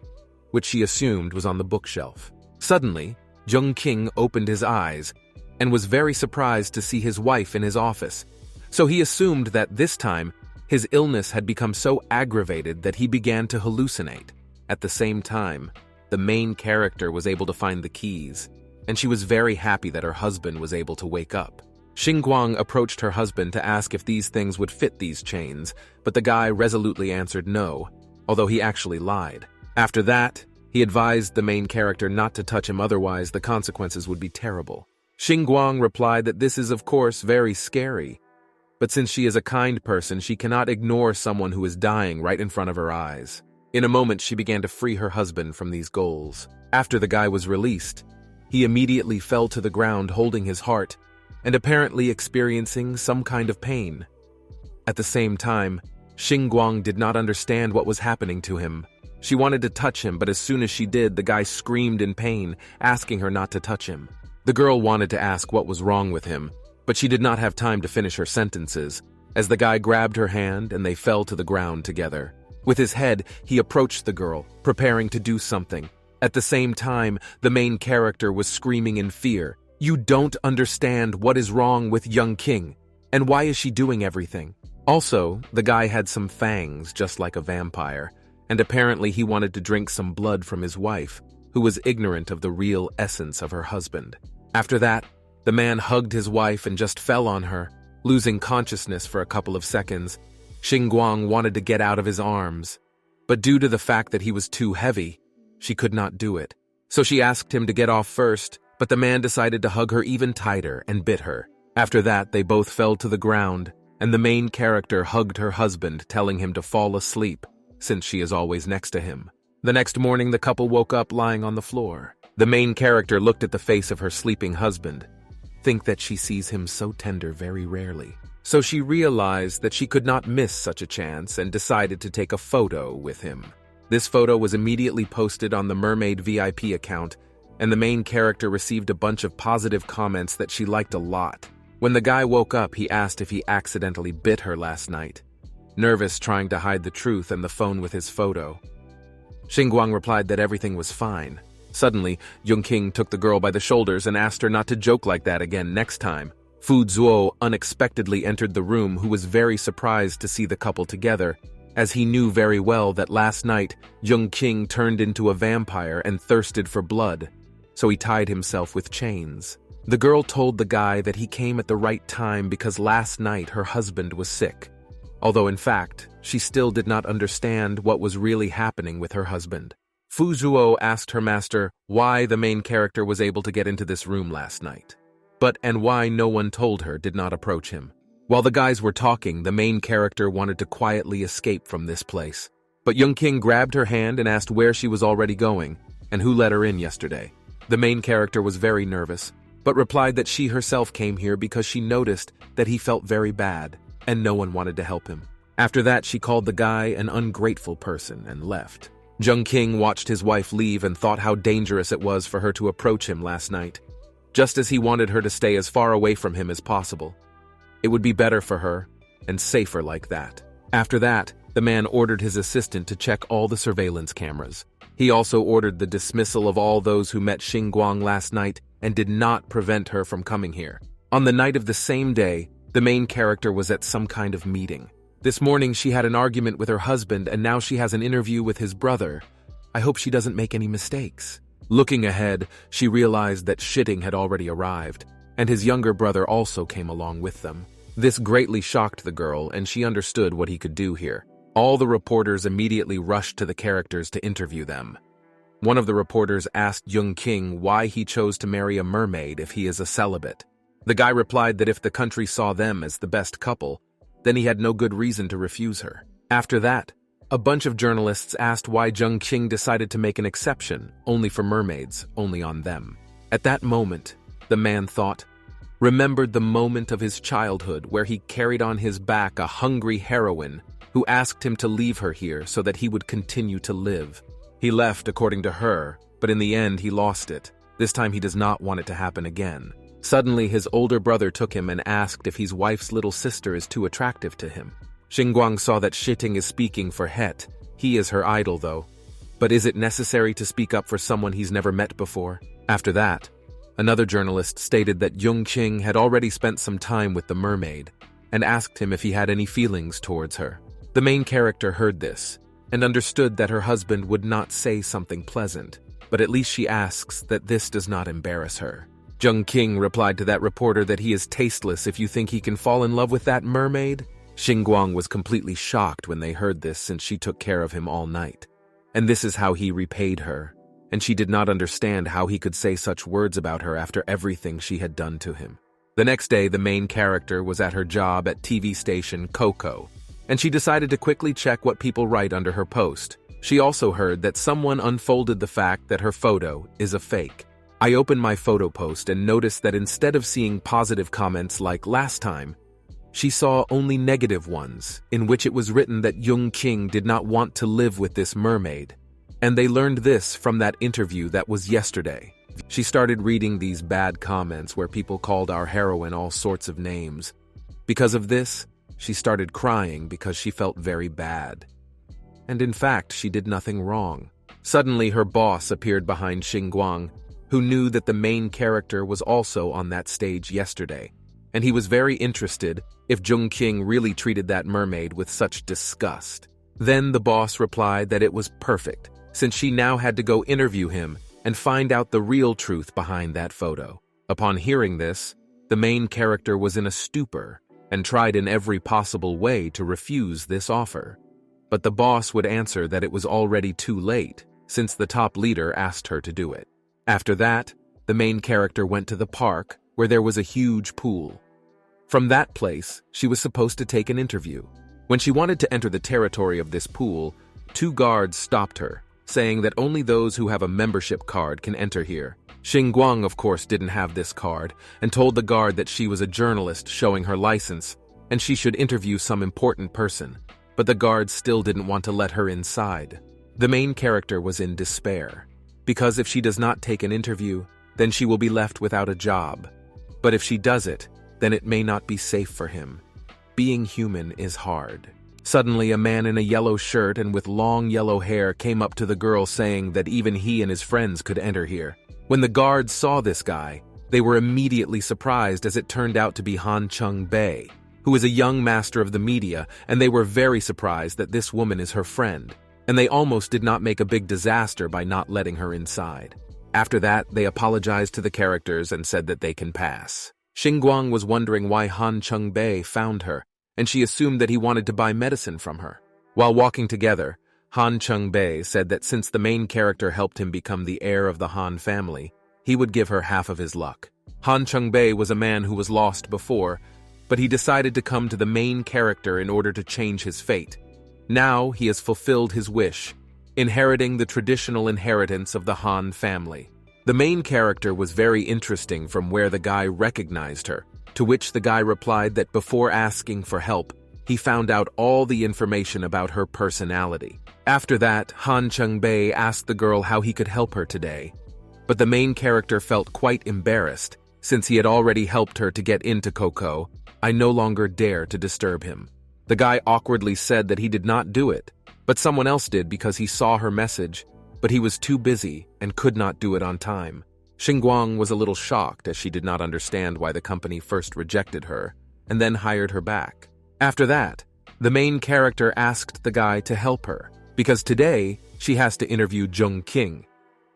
which she assumed was on the bookshelf. Suddenly, Jung King opened his eyes and was very surprised to see his wife in his office. So he assumed that this time, his illness had become so aggravated that he began to hallucinate. At the same time, the main character was able to find the keys, and she was very happy that her husband was able to wake up. Xinguang approached her husband to ask if these things would fit these chains, but the guy resolutely answered no, although he actually lied. After that, he advised the main character not to touch him, otherwise the consequences would be terrible. Xinguang replied that this is of course very scary, but since she is a kind person, she cannot ignore someone who is dying right in front of her eyes. In a moment, she began to free her husband from these goals. After the guy was released, he immediately fell to the ground holding his heart and apparently experiencing some kind of pain. At the same time, Xinguang did not understand what was happening to him. She wanted to touch him, but as soon as she did, the guy screamed in pain, asking her not to touch him. The girl wanted to ask what was wrong with him, but she did not have time to finish her sentences, as the guy grabbed her hand and they fell to the ground together. With his head, he approached the girl, preparing to do something. At the same time, the main character was screaming in fear. "You don't understand what is wrong with Young King, and why is she doing everything?" Also, the guy had some fangs just like a vampire, and apparently he wanted to drink some blood from his wife, who was ignorant of the real essence of her husband. After that, the man hugged his wife and just fell on her, losing consciousness for a couple of seconds. Xinguang wanted to get out of his arms, but due to the fact that he was too heavy, she could not do it. So she asked him to get off first, but the man decided to hug her even tighter and bit her. After that, they both fell to the ground, and the main character hugged her husband, telling him to fall asleep, since she is always next to him. The next morning, the couple woke up lying on the floor. The main character looked at the face of her sleeping husband, think that she sees him so tender very rarely. So she realized that she could not miss such a chance and decided to take a photo with him. This photo was immediately posted on the Mermaid VIP account, and the main character received a bunch of positive comments that she liked a lot. When the guy woke up, he asked if he accidentally bit her last night, nervous trying to hide the truth and the phone with his photo. Xinguang replied that everything was fine. Suddenly, Jung King took the girl by the shoulders and asked her not to joke like that again next time. Fu Zuo unexpectedly entered the room, who was very surprised to see the couple together, as he knew very well that last night Jung King turned into a vampire and thirsted for blood, so he tied himself with chains. The girl told the guy that he came at the right time because last night her husband was sick, although in fact, she still did not understand what was really happening with her husband. Fu Zuo asked her master why the main character was able to get into this room last night, and why no one told her did not approach him. While the guys were talking, the main character wanted to quietly escape from this place, but Jung King grabbed her hand and asked where she was already going and who let her in yesterday. The main character was very nervous, but replied that she herself came here because she noticed that he felt very bad and no one wanted to help him. After that, she called the guy an ungrateful person and left. Jung King watched his wife leave and thought how dangerous it was for her to approach him last night, just as he wanted her to stay as far away from him as possible. It would be better for her and safer like that. After that, the man ordered his assistant to check all the surveillance cameras. He also ordered the dismissal of all those who met Xinguang last night and did not prevent her from coming here. On the night of the same day, the main character was at some kind of meeting. This morning she had an argument with her husband, and now she has an interview with his brother. I hope she doesn't make any mistakes. Looking ahead, she realized that Shitting had already arrived, and his younger brother also came along with them. This greatly shocked the girl, and she understood what he could do here. All the reporters immediately rushed to the characters to interview them. One of the reporters asked Jung King why he chose to marry a mermaid if he is a celibate. The guy replied that if the country saw them as the best couple, then he had no good reason to refuse her. After that, a bunch of journalists asked why Jung Qing decided to make an exception, only for mermaids, only on them. At that moment, the man thought, remembered the moment of his childhood where he carried on his back a hungry heroine who asked him to leave her here so that he would continue to live. He left according to her, but in the end he lost it. This time he does not want it to happen again. Suddenly his older brother took him and asked if his wife's little sister is too attractive to him. Xinguang saw that Shiting is speaking for Het. He is her idol though. But is it necessary to speak up for someone he's never met before? After that, another journalist stated that Jung Qing had already spent some time with the mermaid and asked him if he had any feelings towards her. The main character heard this and understood that her husband would not say something pleasant, but at least she asks that this does not embarrass her. Jung Qing replied to that reporter that he is tasteless if you think he can fall in love with that mermaid. Xinguang was completely shocked when they heard this since she took care of him all night. And this is how he repaid her, and she did not understand how he could say such words about her after everything she had done to him. The next day, the main character was at her job at TV station Coco, and she decided to quickly check what people write under her post. She also heard that someone unfolded the fact that her photo is a fake. I opened my photo post and noticed that instead of seeing positive comments like last time, she saw only negative ones, in which it was written that Jung Qing did not want to live with this mermaid. And they learned this from that interview that was yesterday. She started reading these bad comments where people called our heroine all sorts of names. Because of this, she started crying because she felt very bad. And in fact, she did nothing wrong. Suddenly, her boss appeared behind Xinguang, who knew that the main character was also on that stage yesterday, and he was very interested if Jung Qing really treated that mermaid with such disgust. Then the boss replied that it was perfect, since she now had to go interview him and find out the real truth behind that photo. Upon hearing this, the main character was in a stupor and tried in every possible way to refuse this offer. But the boss would answer that it was already too late, since the top leader asked her to do it. After that, the main character went to the park, where there was a huge pool. From that place, she was supposed to take an interview. When she wanted to enter the territory of this pool, 2 guards stopped her, saying that only those who have a membership card can enter here. Xinguang, of course, didn't have this card, and told the guard that she was a journalist showing her license, and she should interview some important person. But the guards still didn't want to let her inside. The main character was in despair, because if she does not take an interview, then she will be left without a job. But if she does it, then it may not be safe for him. Being human is hard. Suddenly, a man in a yellow shirt and with long yellow hair came up to the girl saying that even he and his friends could enter here. When the guards saw this guy, they were immediately surprised as it turned out to be Han Cheng-bei, who is a young master of the media, and they were very surprised that this woman is her friend, and they almost did not make a big disaster by not letting her inside. After that, they apologized to the characters and said that they can pass. Xinguang was wondering why Han Cheng-bei found her, and she assumed that he wanted to buy medicine from her. While walking together, Han Cheng-bei said that since the main character helped him become the heir of the Han family, he would give her half of his luck. Han Cheng-bei was a man who was lost before, but he decided to come to the main character in order to change his fate. Now he has fulfilled his wish, inheriting the traditional inheritance of the Han family. The main character was very interesting from where the guy recognized her, to which the guy replied that before asking for help, he found out all the information about her personality. After that, Han Cheng-bei asked the girl how he could help her today. But the main character felt quite embarrassed, since he had already helped her to get into Coco. I no longer dare to disturb him. The guy awkwardly said that he did not do it, but someone else did because he saw her message, but he was too busy and could not do it on time. Xinguang was a little shocked as she did not understand why the company first rejected her and then hired her back. After that, the main character asked the guy to help her, because today she has to interview Jung Qing,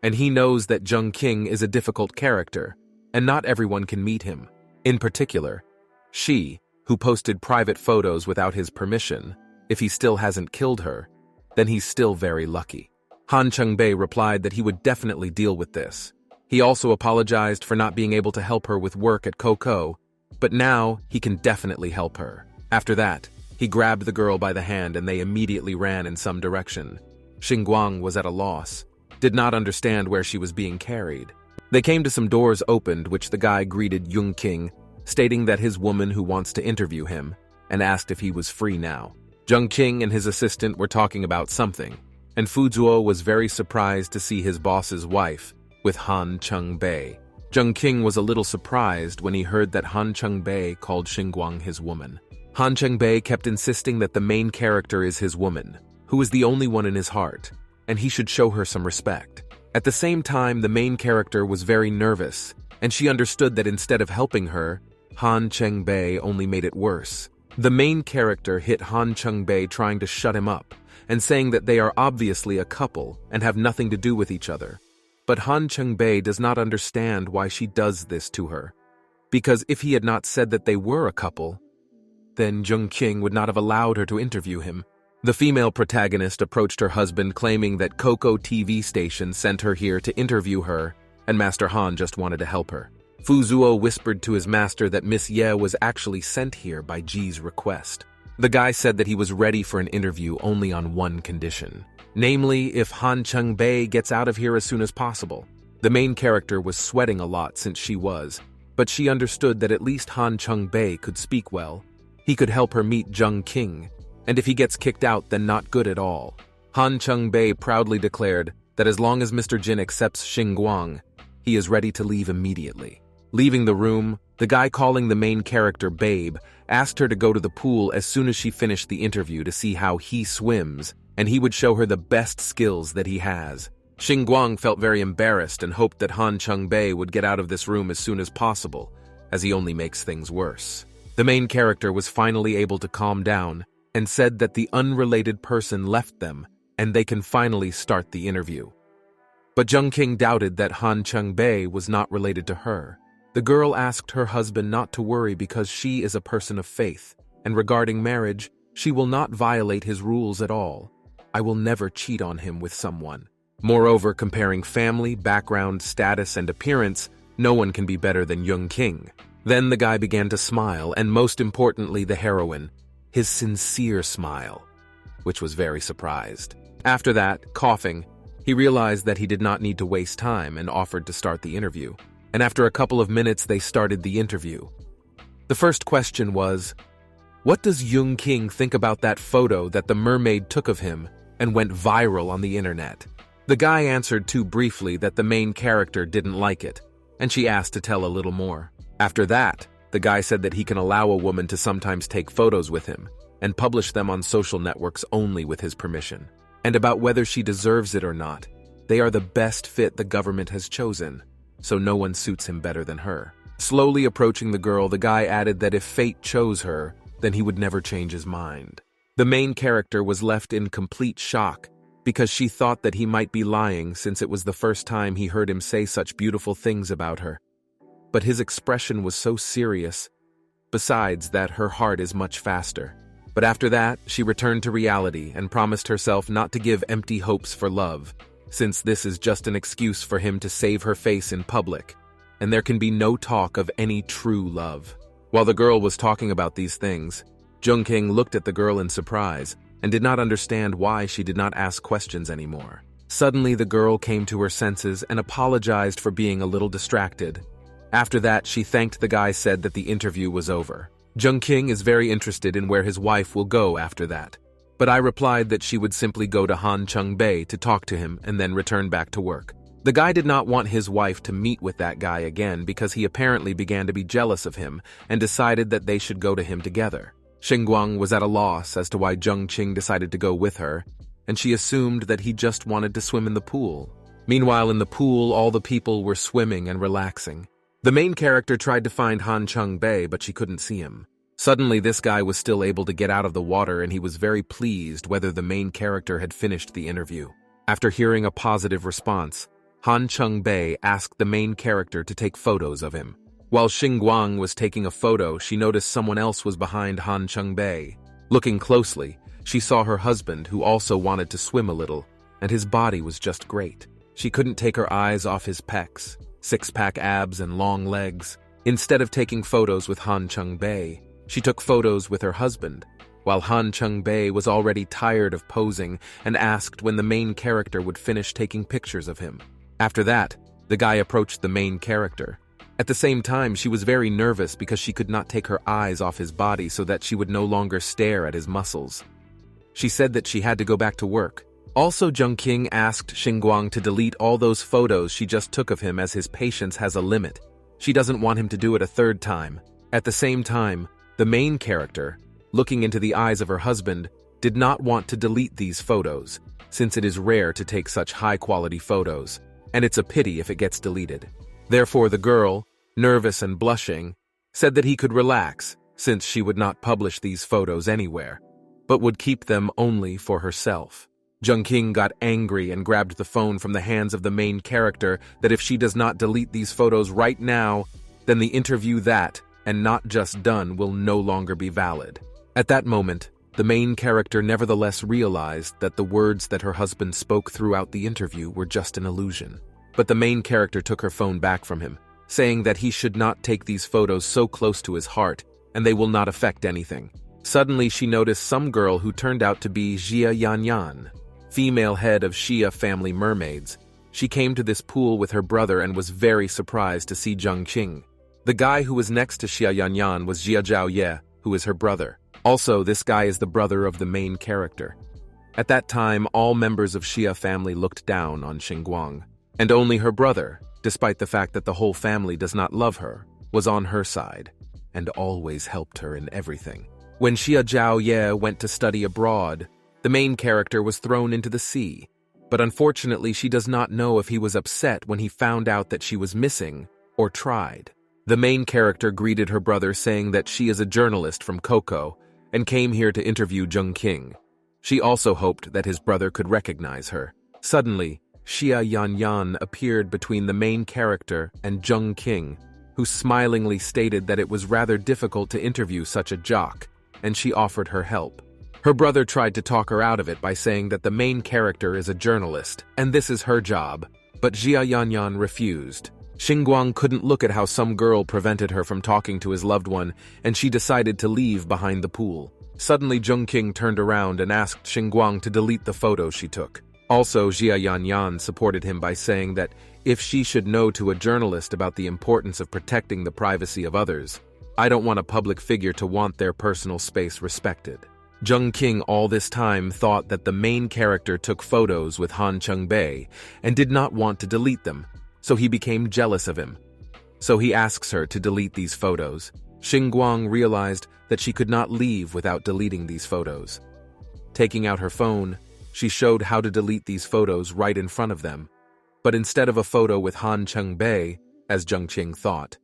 and he knows that Jung Qing is a difficult character, and not everyone can meet him. In particular, she, who posted private photos without his permission. If he still hasn't killed her, then he's still very lucky. Han Cheng-bei replied that he would definitely deal with this. He also apologized for not being able to help her with work at Coco, but now he can definitely help her. After that, He grabbed the girl by the hand and they immediately ran in some direction. Xinguang was at a loss, did not understand where she was being carried. They came to some doors opened, which the guy greeted Yung King, stating that his woman who wants to interview him, and asked if he was free now. Zheng Qing and his assistant were talking about something, and Fu Zuo was very surprised to see his boss's wife with Han Cheng-bei. Zheng Qing was a little surprised when he heard that Han Cheng-bei called Xinguang his woman. Han Cheng-bei kept insisting that the main character is his woman, who is the only one in his heart, and he should show her some respect. At the same time, the main character was very nervous, and she understood that instead of helping her, Han Cheng-bei only made it worse. The main character hit Han Cheng-bei trying to shut him up, and saying that they are obviously a couple and have nothing to do with each other. But Han Cheng-bei does not understand why she does this to her, because if he had not said that they were a couple, then Zheng Qing would not have allowed her to interview him. The female protagonist approached her husband claiming that Coco TV station sent her here to interview her, and Master Han just wanted to help her. Fu Zuo whispered to his master that Miss Ye was actually sent here by Ji's request. The guy said that he was ready for an interview only on one condition, namely if Han Cheng-bei gets out of here as soon as possible. The main character was sweating a lot since she was, but she understood that at least Han Cheng-bei could speak well. He could help her meet Zheng Qing, and if he gets kicked out, then not good at all. Han Cheng-bei proudly declared that as long as Mr. Jin accepts Xinguang, he is ready to leave immediately. Leaving the room, the guy calling the main character Babe asked her to go to the pool as soon as she finished the interview to see how he swims, and he would show her the best skills that he has. Xinguang felt very embarrassed and hoped that Han Cheng-bei would get out of this room as soon as possible, as he only makes things worse. The main character was finally able to calm down and said that the unrelated person left them and they can finally start the interview. But Zheng Qing doubted that Han Cheng-bei was not related to her. The girl asked her husband not to worry because she is a person of faith, and regarding marriage, she will not violate his rules at all. I will never cheat on him with someone. Moreover, comparing family, background, status, and appearance, no one can be better than Yung King. Then the guy began to smile, and most importantly the heroine, his sincere smile, which was very surprised. After that, coughing, he realized that he did not need to waste time and offered to start the interview. And after a couple of minutes, they started the interview. The first question was, what does Yung King think about that photo that the mermaid took of him and went viral on the internet? The guy answered too briefly that the main character didn't like it, and she asked to tell a little more. After that, the guy said that he can allow a woman to sometimes take photos with him and publish them on social networks only with his permission. And about whether she deserves it or not, they are the best fit the government has chosen, so no one suits him better than her. Slowly approaching the girl, the guy added that if fate chose her, then he would never change his mind. The main character was left in complete shock because she thought that he might be lying since it was the first time he heard him say such beautiful things about her. But his expression was so serious, besides that her heart is much faster. But after that, she returned to reality and promised herself not to give empty hopes for love, since this is just an excuse for him to save her face in public, and there can be no talk of any true love. While the girl was talking about these things, Zheng Qing looked at the girl in surprise and did not understand why she did not ask questions anymore. Suddenly, the girl came to her senses and apologized for being a little distracted. After that, she thanked the guy, said that the interview was over. Zheng Qing is very interested in where his wife will go after that, but I replied that she would simply go to Han Cheng-bei to talk to him and then return back to work. The guy did not want his wife to meet with that guy again because he apparently began to be jealous of him and decided that they should go to him together. Xinguang was at a loss as to why Zheng Qing decided to go with her, and she assumed that he just wanted to swim in the pool. Meanwhile, in the pool, all the people were swimming and relaxing. The main character tried to find Han Cheng-bei, but she couldn't see him. Suddenly, this guy was still able to get out of the water, and he was very pleased whether the main character had finished the interview. After hearing a positive response, Han Cheng-bei asked the main character to take photos of him. While Xinguang was taking a photo, she noticed someone else was behind Han Cheng-bei. Looking closely, she saw her husband, who also wanted to swim a little, and his body was just great. She couldn't take her eyes off his pecs, six-pack abs and long legs. Instead of taking photos with Han Cheng-bei, she took photos with her husband, while Han Cheng-bei was already tired of posing and asked when the main character would finish taking pictures of him. After that, the guy approached the main character. At the same time, she was very nervous because she could not take her eyes off his body so that she would no longer stare at his muscles. She said that she had to go back to work. Also, Jung King asked Xinguang to delete all those photos she just took of him as his patience has a limit. She doesn't want him to do it a third time. At the same time, the main character, looking into the eyes of her husband, did not want to delete these photos, since it is rare to take such high-quality photos, and it's a pity if it gets deleted. Therefore, the girl, nervous and blushing, said that he could relax, since she would not publish these photos anywhere, but would keep them only for herself. Jung King got angry and grabbed the phone from the hands of the main character that if she does not delete these photos right now, then the interview that, and not just done, will no longer be valid. At that moment, the main character nevertheless realized that the words that her husband spoke throughout the interview were just an illusion. But the main character took her phone back from him, saying that he should not take these photos so close to his heart, and they will not affect anything. Suddenly, she noticed some girl who turned out to be Jia Yanyan, female head of Xia family mermaids. She came to this pool with her brother and was very surprised to see Jung Qing. The guy who was next to Xia Yanyan was Jia Zhaoye, who is her brother. Also, this guy is the brother of the main character. At that time, all members of Xia family looked down on Xinguang, and only her brother, despite the fact that the whole family does not love her, was on her side, and always helped her in everything. When Xia Zhaoye went to study abroad, the main character was thrown into the sea, but unfortunately she does not know if he was upset when he found out that she was missing, or tried. The main character greeted her brother saying that she is a journalist from Coco, and came here to interview Jung King. She also hoped that his brother could recognize her. Suddenly, Xia Yanyan appeared between the main character and Jung King, who smilingly stated that it was rather difficult to interview such a jock, and she offered her help. Her brother tried to talk her out of it by saying that the main character is a journalist, and this is her job, but Xia Yanyan refused. Xinguang couldn't look at how some girl prevented her from talking to his loved one, and she decided to leave behind the pool. Suddenly, Jung King turned around and asked Xinguang to delete the photo she took. Also, Xia Yanyan supported him by saying that if she should know to a journalist about the importance of protecting the privacy of others, I don't want a public figure to want their personal space respected. Jung King all this time thought that the main character took photos with Han Cheng-bei and did not want to delete them, so he became jealous of him. So he asks her to delete these photos. Xinguang realized that she could not leave without deleting these photos. Taking out her phone, she showed how to delete these photos right in front of them. But instead of a photo with Han Cheng-bei, as Jung Qing thought,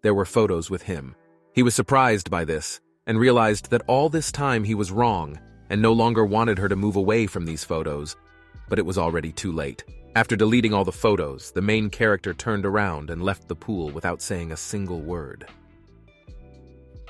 there were photos with him. He was surprised by this, and realized that all this time he was wrong, and no longer wanted her to move away from these photos. But it was already too late. After deleting all the photos, the main character turned around and left the pool without saying a single word.